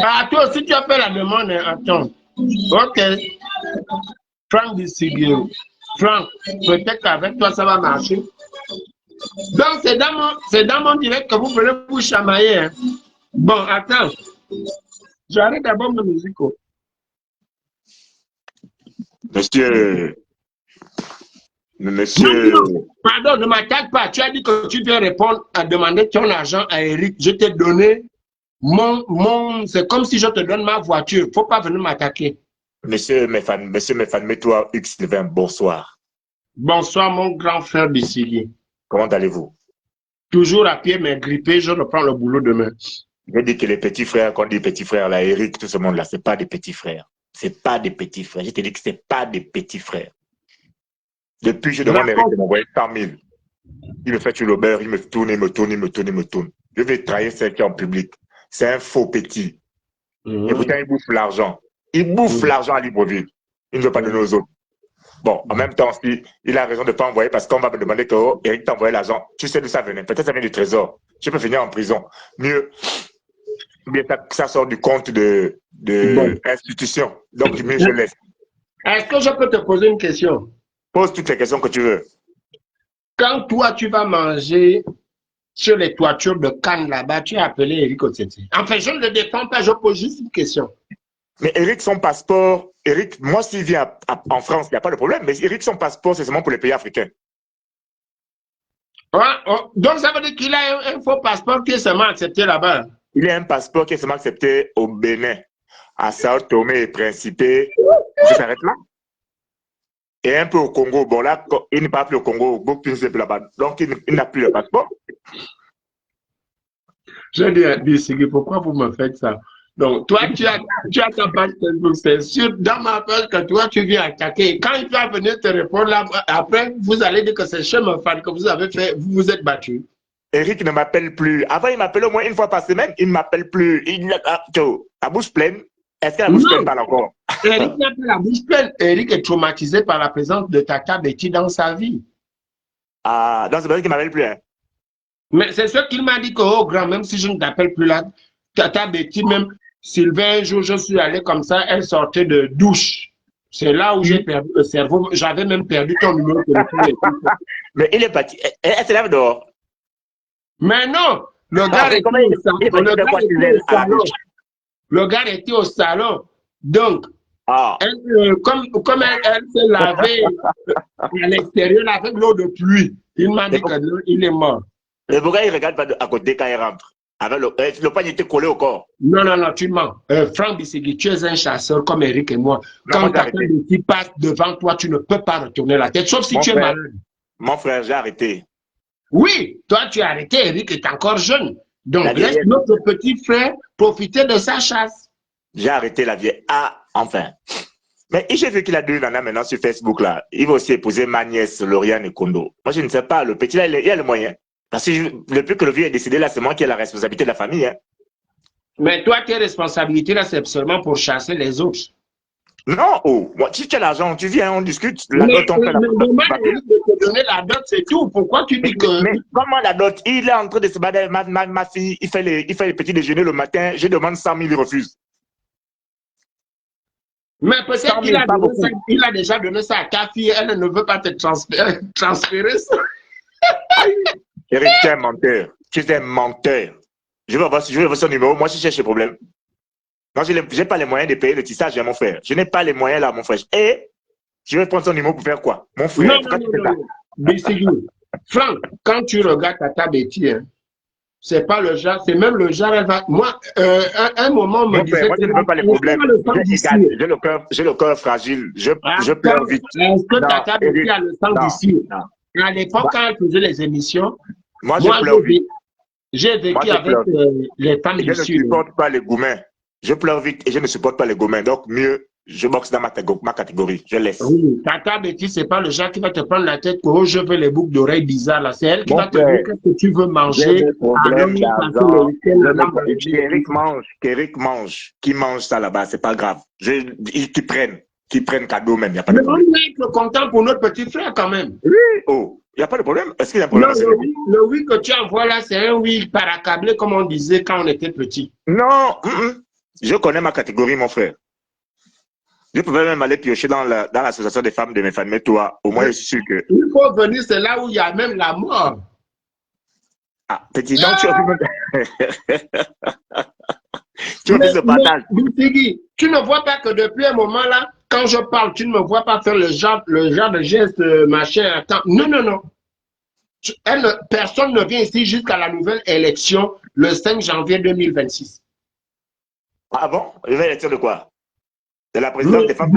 Ah, toi aussi tu as fait la demande, hein? Attends. Ok. Franck Bissigio. Franck, peut-être qu'avec toi ça va marcher. Donc c'est dans mon direct que vous voulez vous chamailler. Hein? Bon, attends. J'arrête d'abord ma musique. Monsieur. Non, pardon, ne m'attaque pas. Tu as dit que tu dois répondre à demander ton argent à Eric. Je t'ai donné c'est comme si je te donne ma voiture. Il ne faut pas venir m'attaquer. Monsieur Méfan, mets-toi X20, bonsoir. Bonsoir, mon grand frère Bissili. Comment allez-vous? Toujours à pied, mais grippé, je reprends le boulot demain. Je dis que les petits frères, quand on dit petits frères, là, Eric, tout ce monde-là, ce n'est pas des petits frères. Ce n'est pas des petits frères. Je te dis que ce n'est pas des petits frères. Depuis, je demande à Eric de m'envoyer 100 000. Il me fait sur l'Aubert, il me tourne, il me tourne, il me tourne, il me tourne. Je vais trahir celle qui est en public. C'est un faux petit. Et pourtant, il bouffe l'argent. Il bouffe l'argent à Libreville. Il ne veut pas donner aux autres. Bon, en même temps, il a raison de ne pas envoyer parce qu'on va me demander que oh, Eric t'a envoyé l'argent. Tu sais d'où ça venait. Peut-être ça vient du trésor. Je peux finir en prison. Mieux, bien ça sort du compte de institution. Donc, mieux je laisse. Est-ce que je peux te poser une question? Pose toutes les questions que tu veux. Quand toi, tu vas manger sur les toitures de Cannes là-bas, tu as appelé Eric Otete. Enfin, je ne le défends pas, je pose juste une question. Mais Eric, son passeport, Eric, moi, s'il vient en France, il n'y a pas de problème. Mais Eric, son passeport, c'est seulement pour les pays africains. Donc, ça veut dire qu'il a un faux passeport qui est seulement accepté là-bas. Il a un passeport qui est seulement accepté au Bénin, à Sao Tomé et Principe. Je s'arrête là. Et un peu au Congo. Bon, là, il n'est pas plus au Congo, beaucoup plus là-bas. Donc, il n'a plus le passeport. Je dis, Bissigi, pourquoi vous me faites ça? Donc, toi, tu as ta page Facebook, c'est sûr, dans ma page, que toi, tu viens attaquer. Quand il va venir te répondre, là, après, vous allez dire que c'est chez mon fan que vous avez fait, vous vous êtes battu. Eric ne m'appelle plus. Avant, il m'appelait au moins une fois par semaine. Il ne m'appelle plus. La bouche pleine. Est-ce que la bouche pleine parle encore? Eric n'a pas la bouche pleine. Eric est traumatisé par la présence de Tata Betty dans sa vie. Ah, donc c'est vrai qu'il ne m'appelle plus. Hein. Mais c'est ce qu'il m'a dit que, oh grand, même si je ne t'appelle plus là, Tata Betty, même Sylvain, un jour, je suis allé comme ça, elle sortait de douche. C'est là où j'ai perdu le cerveau. J'avais même perdu ton numéro de téléphone. Mais il est parti. Elle se lève dehors. Mais non, le gars était au salon. Le gars était au salon. Donc, comme elle s'est lavée à l'extérieur avec l'eau de pluie, il m'a dit qu'il est mort. Le gars, il regarde pas à côté quand il rentre. Avec le panier était collé au corps. Non, tu mens. Franck Bissegui, tu es un chasseur comme Eric et moi. Quand quelqu'un qui passe devant toi, tu ne peux pas retourner la tête, sauf si tu es malade. Mon frère, j'ai arrêté. Oui, toi, tu as arrêté. Eric est encore jeune. Donc, laisse notre petit frère profiter de sa chasse. J'ai arrêté la vieille. Ah, enfin. Mais j'ai vu qu'il a deux nanas maintenant sur Facebook, là. Il va aussi épouser ma nièce, Lauriane Kondo. Moi, je ne sais pas. Le petit, là, il a le moyen. Parce que depuis que le vieux est décédé, là, c'est moi qui ai la responsabilité de la famille. Hein. Mais toi, tes responsabilités, là, c'est seulement pour chasser les autres. Non, moi, si tu as l'argent, tu viens, on discute. La dot, on fait la dot. De te donner la dot, c'est tout. Pourquoi tu dis que... Mais comment la dot? Il est en train de se battre. Ma fille, il fait les petits déjeuners le matin. Je demande 100 000, il refuse. Mais peut-être qu'il a déjà donné ça à ta fille. Elle ne veut pas te transférer ça. Eric, tu es un menteur. Tu es un menteur. Je veux voir son numéro. Moi, je cherche le problème. Non, je n'ai pas les moyens de payer le tissage à mon frère. Je n'ai pas les moyens là, mon frère. Et je vais prendre son numéro pour faire quoi? Mon frère, pourquoi tu fais ça? Non. Franck, quand tu regardes Tata Betty, hein, c'est pas le genre, c'est même le genre, elle va. Moi, un moment, on me disait. Moi, je ne veux pas les problèmes. J'ai le cœur fragile. Je pleure vite. Est-ce que Tata Betty a le sang d'ici? À l'époque, quand elle faisait les émissions, moi je pleure vite. J'ai vécu avec les femmes d'ici. Je ne supporte pas les gourmets. Je pleure vite et je ne supporte pas les gourmets. Donc, mieux, je boxe dans ma catégorie. Je laisse. Oui, Tata Betty, ce n'est pas le genre qui va te prendre la tête que je veux les boucles d'oreilles bizarres. Là. C'est elle qui va te dire qu'est-ce que tu veux manger. Qu'Eric mange. Qui mange ça là-bas, c'est pas grave. Qui prennent cadeau même. Y a pas de problème. Mais on est être content pour notre petit frère quand même. Oui, il n'y a pas de problème. Est-ce qu'il y a un problème? Non, le oui que tu envoies là, c'est un oui paracablé, comme on disait quand on était petit. Non, je connais ma catégorie, mon frère. Je pouvais même aller piocher dans l'association des femmes de mes familles. Mais toi, au moins, je suis sûr que... Il faut venir, c'est là où il y a même la mort. Ah, petit, donc tu as ce partage. Tu ne vois pas que depuis un moment là, quand je parle, tu ne me vois pas faire le genre de geste, machin, attends. Non. Personne ne vient ici jusqu'à la nouvelle élection le 5 janvier 2026. Ah bon? Nouvelle élection de quoi? De la présidence des femmes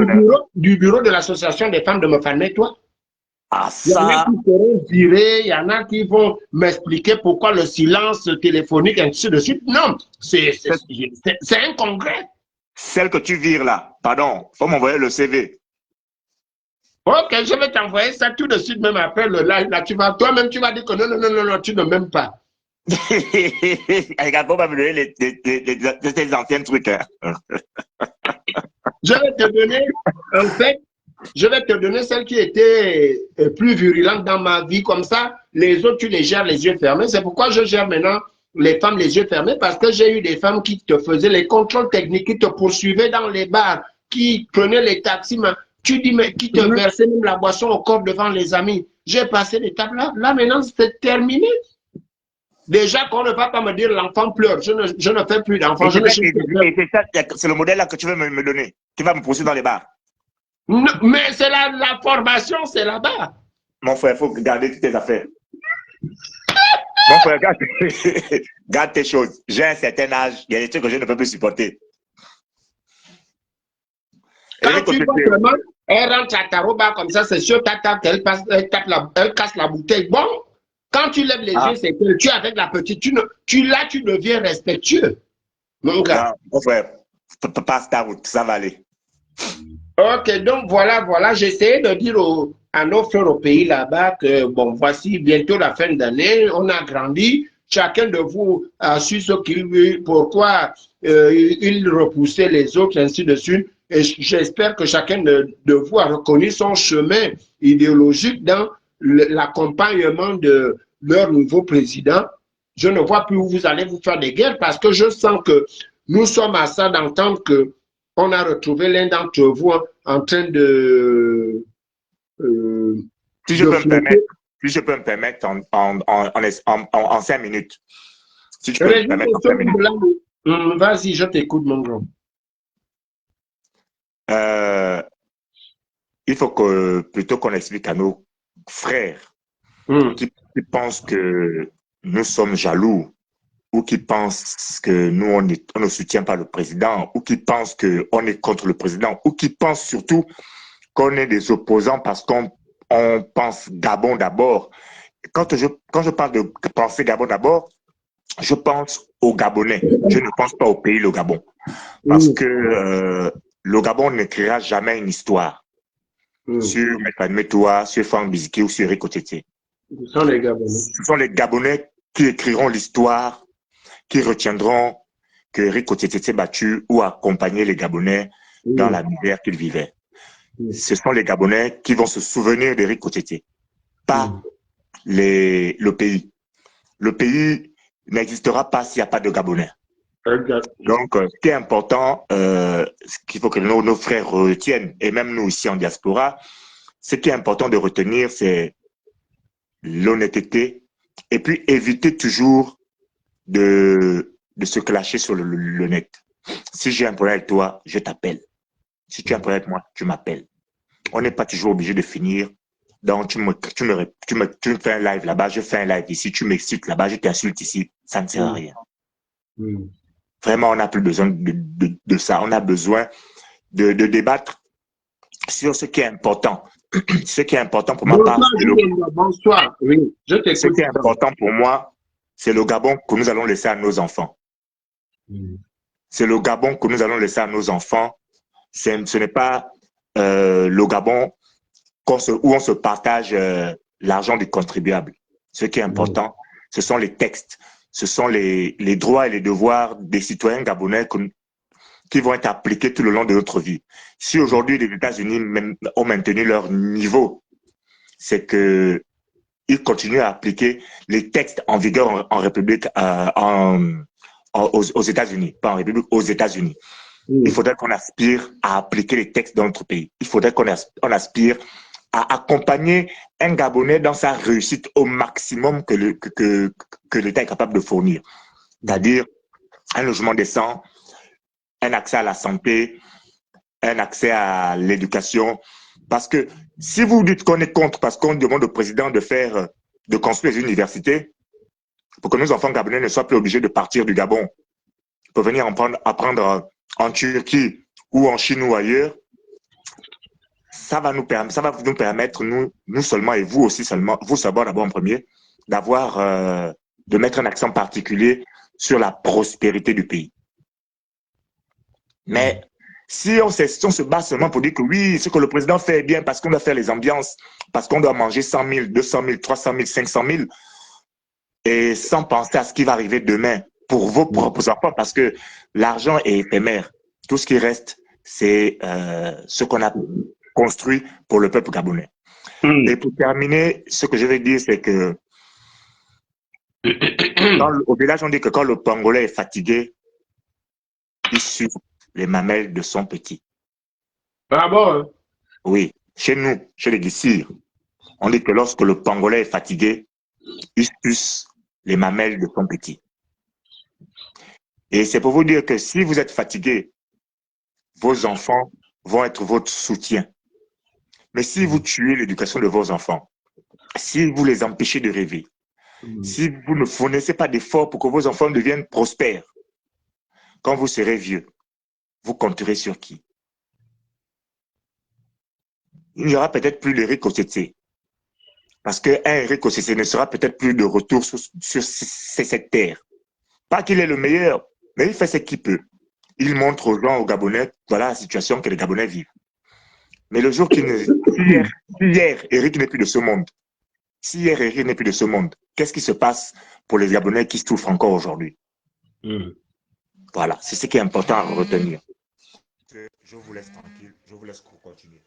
du bureau de l'association des femmes de ma famille, toi. Ah, ça... Il y en a qui seront virés, il y en a qui vont m'expliquer pourquoi le silence téléphonique, ainsi de suite. Non, c'est un congrès. Celle que tu vires là, pardon, il faut m'envoyer le CV. Ok, je vais t'envoyer ça tout de suite, même après le live. Là, toi-même, tu vas dire que non, tu ne m'aimes pas. Regarde, faut pas me donner les anciens trucs. Hein. Je vais te donner, en fait, celle qui était plus virulente dans ma vie. Comme ça, les autres, tu les gères les yeux fermés. C'est pourquoi je gère maintenant les femmes les yeux fermés, parce que j'ai eu des femmes qui te faisaient les contrôles techniques, qui te poursuivaient dans les bars, qui prenaient les taxis. Tu dis, mais qui te versait même la boisson au corps devant les amis. J'ai passé l'étape là. Là, maintenant, c'est terminé. Déjà qu'on ne va pas me dire l'enfant pleure. Je ne fais plus d'enfant. C'est le modèle là que tu veux me donner. Tu vas me poursuivre dans les bars. Non, mais c'est la formation, c'est là-bas. Mon frère, il faut garder toutes tes affaires. Mon frère, garde tes choses. J'ai un certain âge. Il y a des trucs que je ne peux plus supporter. Quand tu vois vraiment, elle rentre à Taroba comme ça, c'est sûr, elle casse la bouteille. Bon, Quand tu lèves les Ah, yeux, c'est que tu es avec la petite. Là, tu deviens respectueux, mon gars. non, mon frère, passe ta route, ça va aller. Ok, donc voilà, j'essayais de dire à nos frères au pays là-bas que, bon, voici bientôt la fin d'année, on a grandi, chacun de vous a su ce qu'il veut, pourquoi il repoussait les autres, ainsi de suite. Et j'espère que chacun de vous a reconnu son chemin idéologique dans l'accompagnement de leur nouveau président. Je ne vois plus où vous allez vous faire des guerres parce que je sens que nous sommes à ça d'entendre que on a retrouvé l'un d'entre vous en train euh, Si je de peux me permettre, flotter. si je peux me permettre en 5 minutes. Si tu peux me Régis, permettre en 5 minutes. vas-y, je t'écoute, mon grand. Euh, il faut que plutôt qu'on explique à nos frères Hum, qui pensent que nous sommes jaloux ou qui pensent que nous, on ne soutient pas le président ou qui pensent qu'on est contre le président ou qui pensent surtout qu'on est des opposants parce qu'on pense Gabon d'abord. Quand je parle de penser Gabon d'abord, je pense aux Gabonais. Je ne pense pas au pays, le Gabon. Parce hum, que le Gabon n'écrira jamais une histoire hum. sur Metoua, sur Franck Biziki ou sur Rico Tete. Ce sont les Gabonais. Ce sont les Gabonais qui écriront l'histoire, qui retiendront que Rico Tete s'est battu ou accompagné les Gabonais dans Hum, la misère qu'ils vivaient. hum, Ce sont les Gabonais qui vont se souvenir de Rico Tete, pas hum. le pays. Le pays n'existera pas s'il n'y a pas de Gabonais. Exact. Donc, ce qui est important, ce qu'il faut que nos frères retiennent, et même nous ici en diaspora, ce qui est important de retenir, c'est l'honnêteté et puis éviter toujours de se clasher sur le net. Si j'ai un problème avec toi, je t'appelle. Si tu as un problème avec moi, tu m'appelles. On n'est pas toujours obligé de finir. Donc, tu me fais un live là-bas, je fais un live ici, tu m'excites là-bas, je t'insulte ici. Ça ne sert à Hum, rien. hum. Vraiment, on n'a plus besoin de ça. On a besoin de débattre sur ce qui est important. Ce qui est important pour moi, Bonsoir, Julien. Bonsoir. Oui, je ce t'écoute. qui est important pour moi, c'est le Gabon que nous allons laisser à nos enfants. Hum, C'est le Gabon que nous allons laisser à nos enfants. Ce n'est pas le Gabon où on se partage l'argent du contribuable. Ce qui est hum, important, ce sont les textes, ce sont les droits et les devoirs des citoyens gabonais qui vont être appliqués tout le long de notre vie. Si aujourd'hui les États-Unis ont maintenu leur niveau, c'est que ils continuent à appliquer les textes en vigueur en République, aux États-Unis, pas en République, aux États-Unis. Il hum. faudrait qu'on aspire à appliquer les textes dans notre pays. Il faudrait qu'on aspire à accompagner un Gabonais dans sa réussite au maximum que l'État est capable de fournir. C'est-à-dire un logement décent, un accès à la santé, un accès à l'éducation. Parce que si vous dites qu'on est contre parce qu'on demande au président de construire les universités pour que nos enfants gabonais ne soient plus obligés de partir du Gabon pour venir apprendre en Turquie ou en Chine ou ailleurs, ça va nous permettre, nous seulement et vous aussi seulement, vous seulement d'abord en premier, de mettre un accent particulier sur la prospérité du pays. Mais si on se bat seulement pour dire que oui, ce que le président fait est bien parce qu'on doit faire les ambiances, parce qu'on doit manger 100 000, 200 000, 300 000, 500 000, et sans penser à ce qui va arriver demain pour vos propres enfants, parce que l'argent est éphémère. Tout ce qui reste, c'est ce qu'on a construit pour le peuple gabonais. Et pour terminer, ce que je vais dire, c'est que au village, on dit que quand le Pangolais est fatigué, il suce les mamelles de son petit. Ah bon? Oui, chez nous, chez les Guissirs, on dit que lorsque le Pangolais est fatigué, il suce les mamelles de son petit. Et c'est pour vous dire que si vous êtes fatigué, vos enfants vont être votre soutien. Mais si vous tuez l'éducation de vos enfants, si vous les empêchez de rêver, si vous ne fournissez pas d'efforts pour que vos enfants deviennent prospères, quand vous serez vieux, vous compterez sur qui? Il n'y aura peut-être plus l'Éric Otsetse. Parce qu'un Eric Osese ne sera peut-être plus de retour sur cette terre. Pas qu'il est le meilleur, mais il fait ce qu'il peut. Il montre aux gens, aux Gabonais, voilà la situation que les Gabonais vivent. Mais le jour qu'il ne... Hier, Eric n'est plus de ce monde. Si hier, Eric n'est plus de ce monde, qu'est-ce qui se passe pour les Gabonais qui souffrent encore aujourd'hui? Voilà, c'est ce qui est important à retenir. Je vous laisse tranquille, je vous laisse continuer.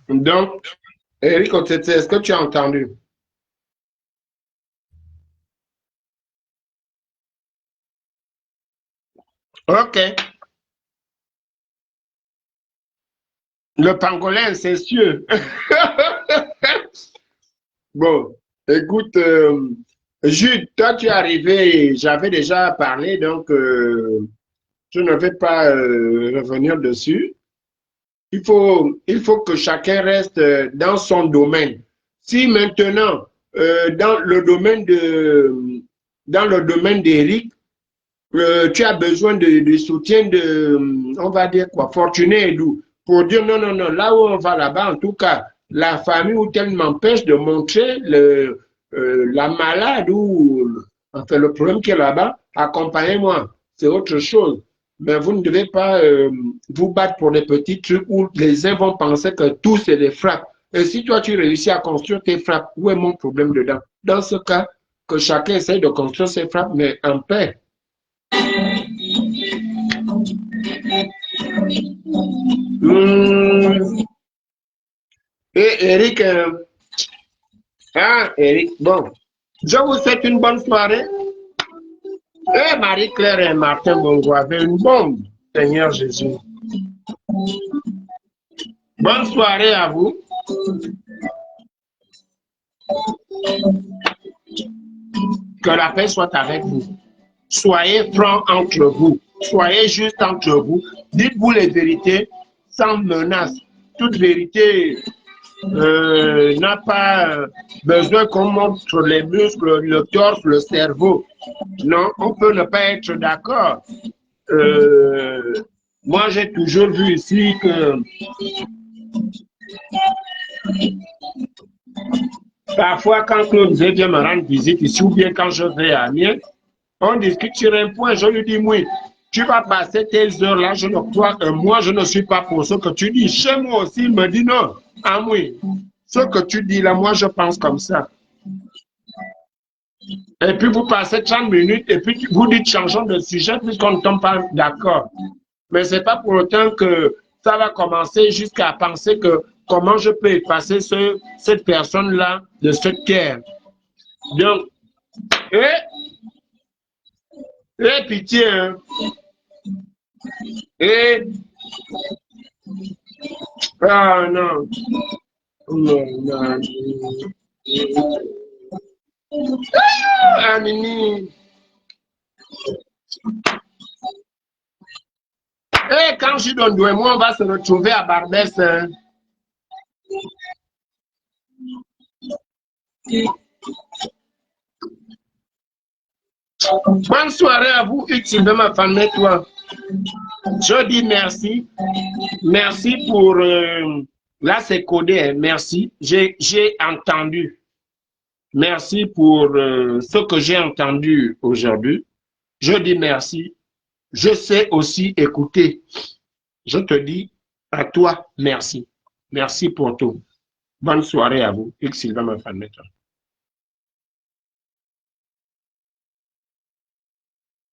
Donc, Eric Otete, est-ce que tu as entendu? Ok. Le pangolin, c'est sûr. Bon, écoute, Jude, toi tu es arrivé, j'avais déjà parlé, donc je ne vais pas revenir dessus. Il faut que chacun reste dans son domaine. Si maintenant, dans le domaine d'Éric, tu as besoin de soutien de, on va dire quoi, Fortuné Edou, pour dire non, non, non, là où on va là-bas, en tout cas, la famille ou tel m'empêche de montrer la malade ou enfin, le problème qui est là-bas, accompagnez-moi, c'est autre chose. Mais vous ne devez pas vous battre pour des petits trucs où les uns vont penser que tout c'est des frappes. Et si toi tu réussis à construire tes frappes, où est mon problème dedans? Dans ce cas, que chacun essaye de construire ses frappes, mais en paix. Et Eric, Eric, bon, je vous souhaite une bonne soirée. Et Marie-Claire et Martin Bongo avaient une bombe, Seigneur Jésus. Bonne soirée à vous. Que la paix soit avec vous. Soyez francs entre vous. Soyez juste entre vous. Dites-vous les vérités sans menace. Toute vérité n'a pas besoin qu'on montre les muscles, le torse, le cerveau. Non, on peut ne pas être d'accord. Moi, j'ai toujours vu ici que parfois, quand Claude vient me rendre visite ici, ou bien quand je vais à Amiens, on discute sur un point, je lui dis, oui, tu vas passer tes heures là, je ne crois que moi, je ne suis pas pour ce que tu dis. Chez moi aussi, il me dit non. Ah oui, ce que tu dis là, moi, je pense comme ça. Et puis, vous passez 30 minutes et puis vous dites changeons de sujet puisqu'on ne tombe pas d'accord. Mais ce n'est pas pour autant que ça va commencer jusqu'à penser que comment je peux effacer cette personne-là de cette terre. Donc, pitié, hein. Ah non. Non, non. Ah, Nini. Quand je donne et moi, on va se retrouver à Barbès. Hein. Bonne soirée à vous, X de ma famille, toi. Je dis merci. Merci pour... là, c'est codé. Hein. Merci. J'ai entendu. Merci pour ce que j'ai entendu aujourd'hui. Je dis merci. Je sais aussi écouter. Je te dis à toi, merci. Merci pour tout. Bonne soirée à vous. X Sylvain, ma famille.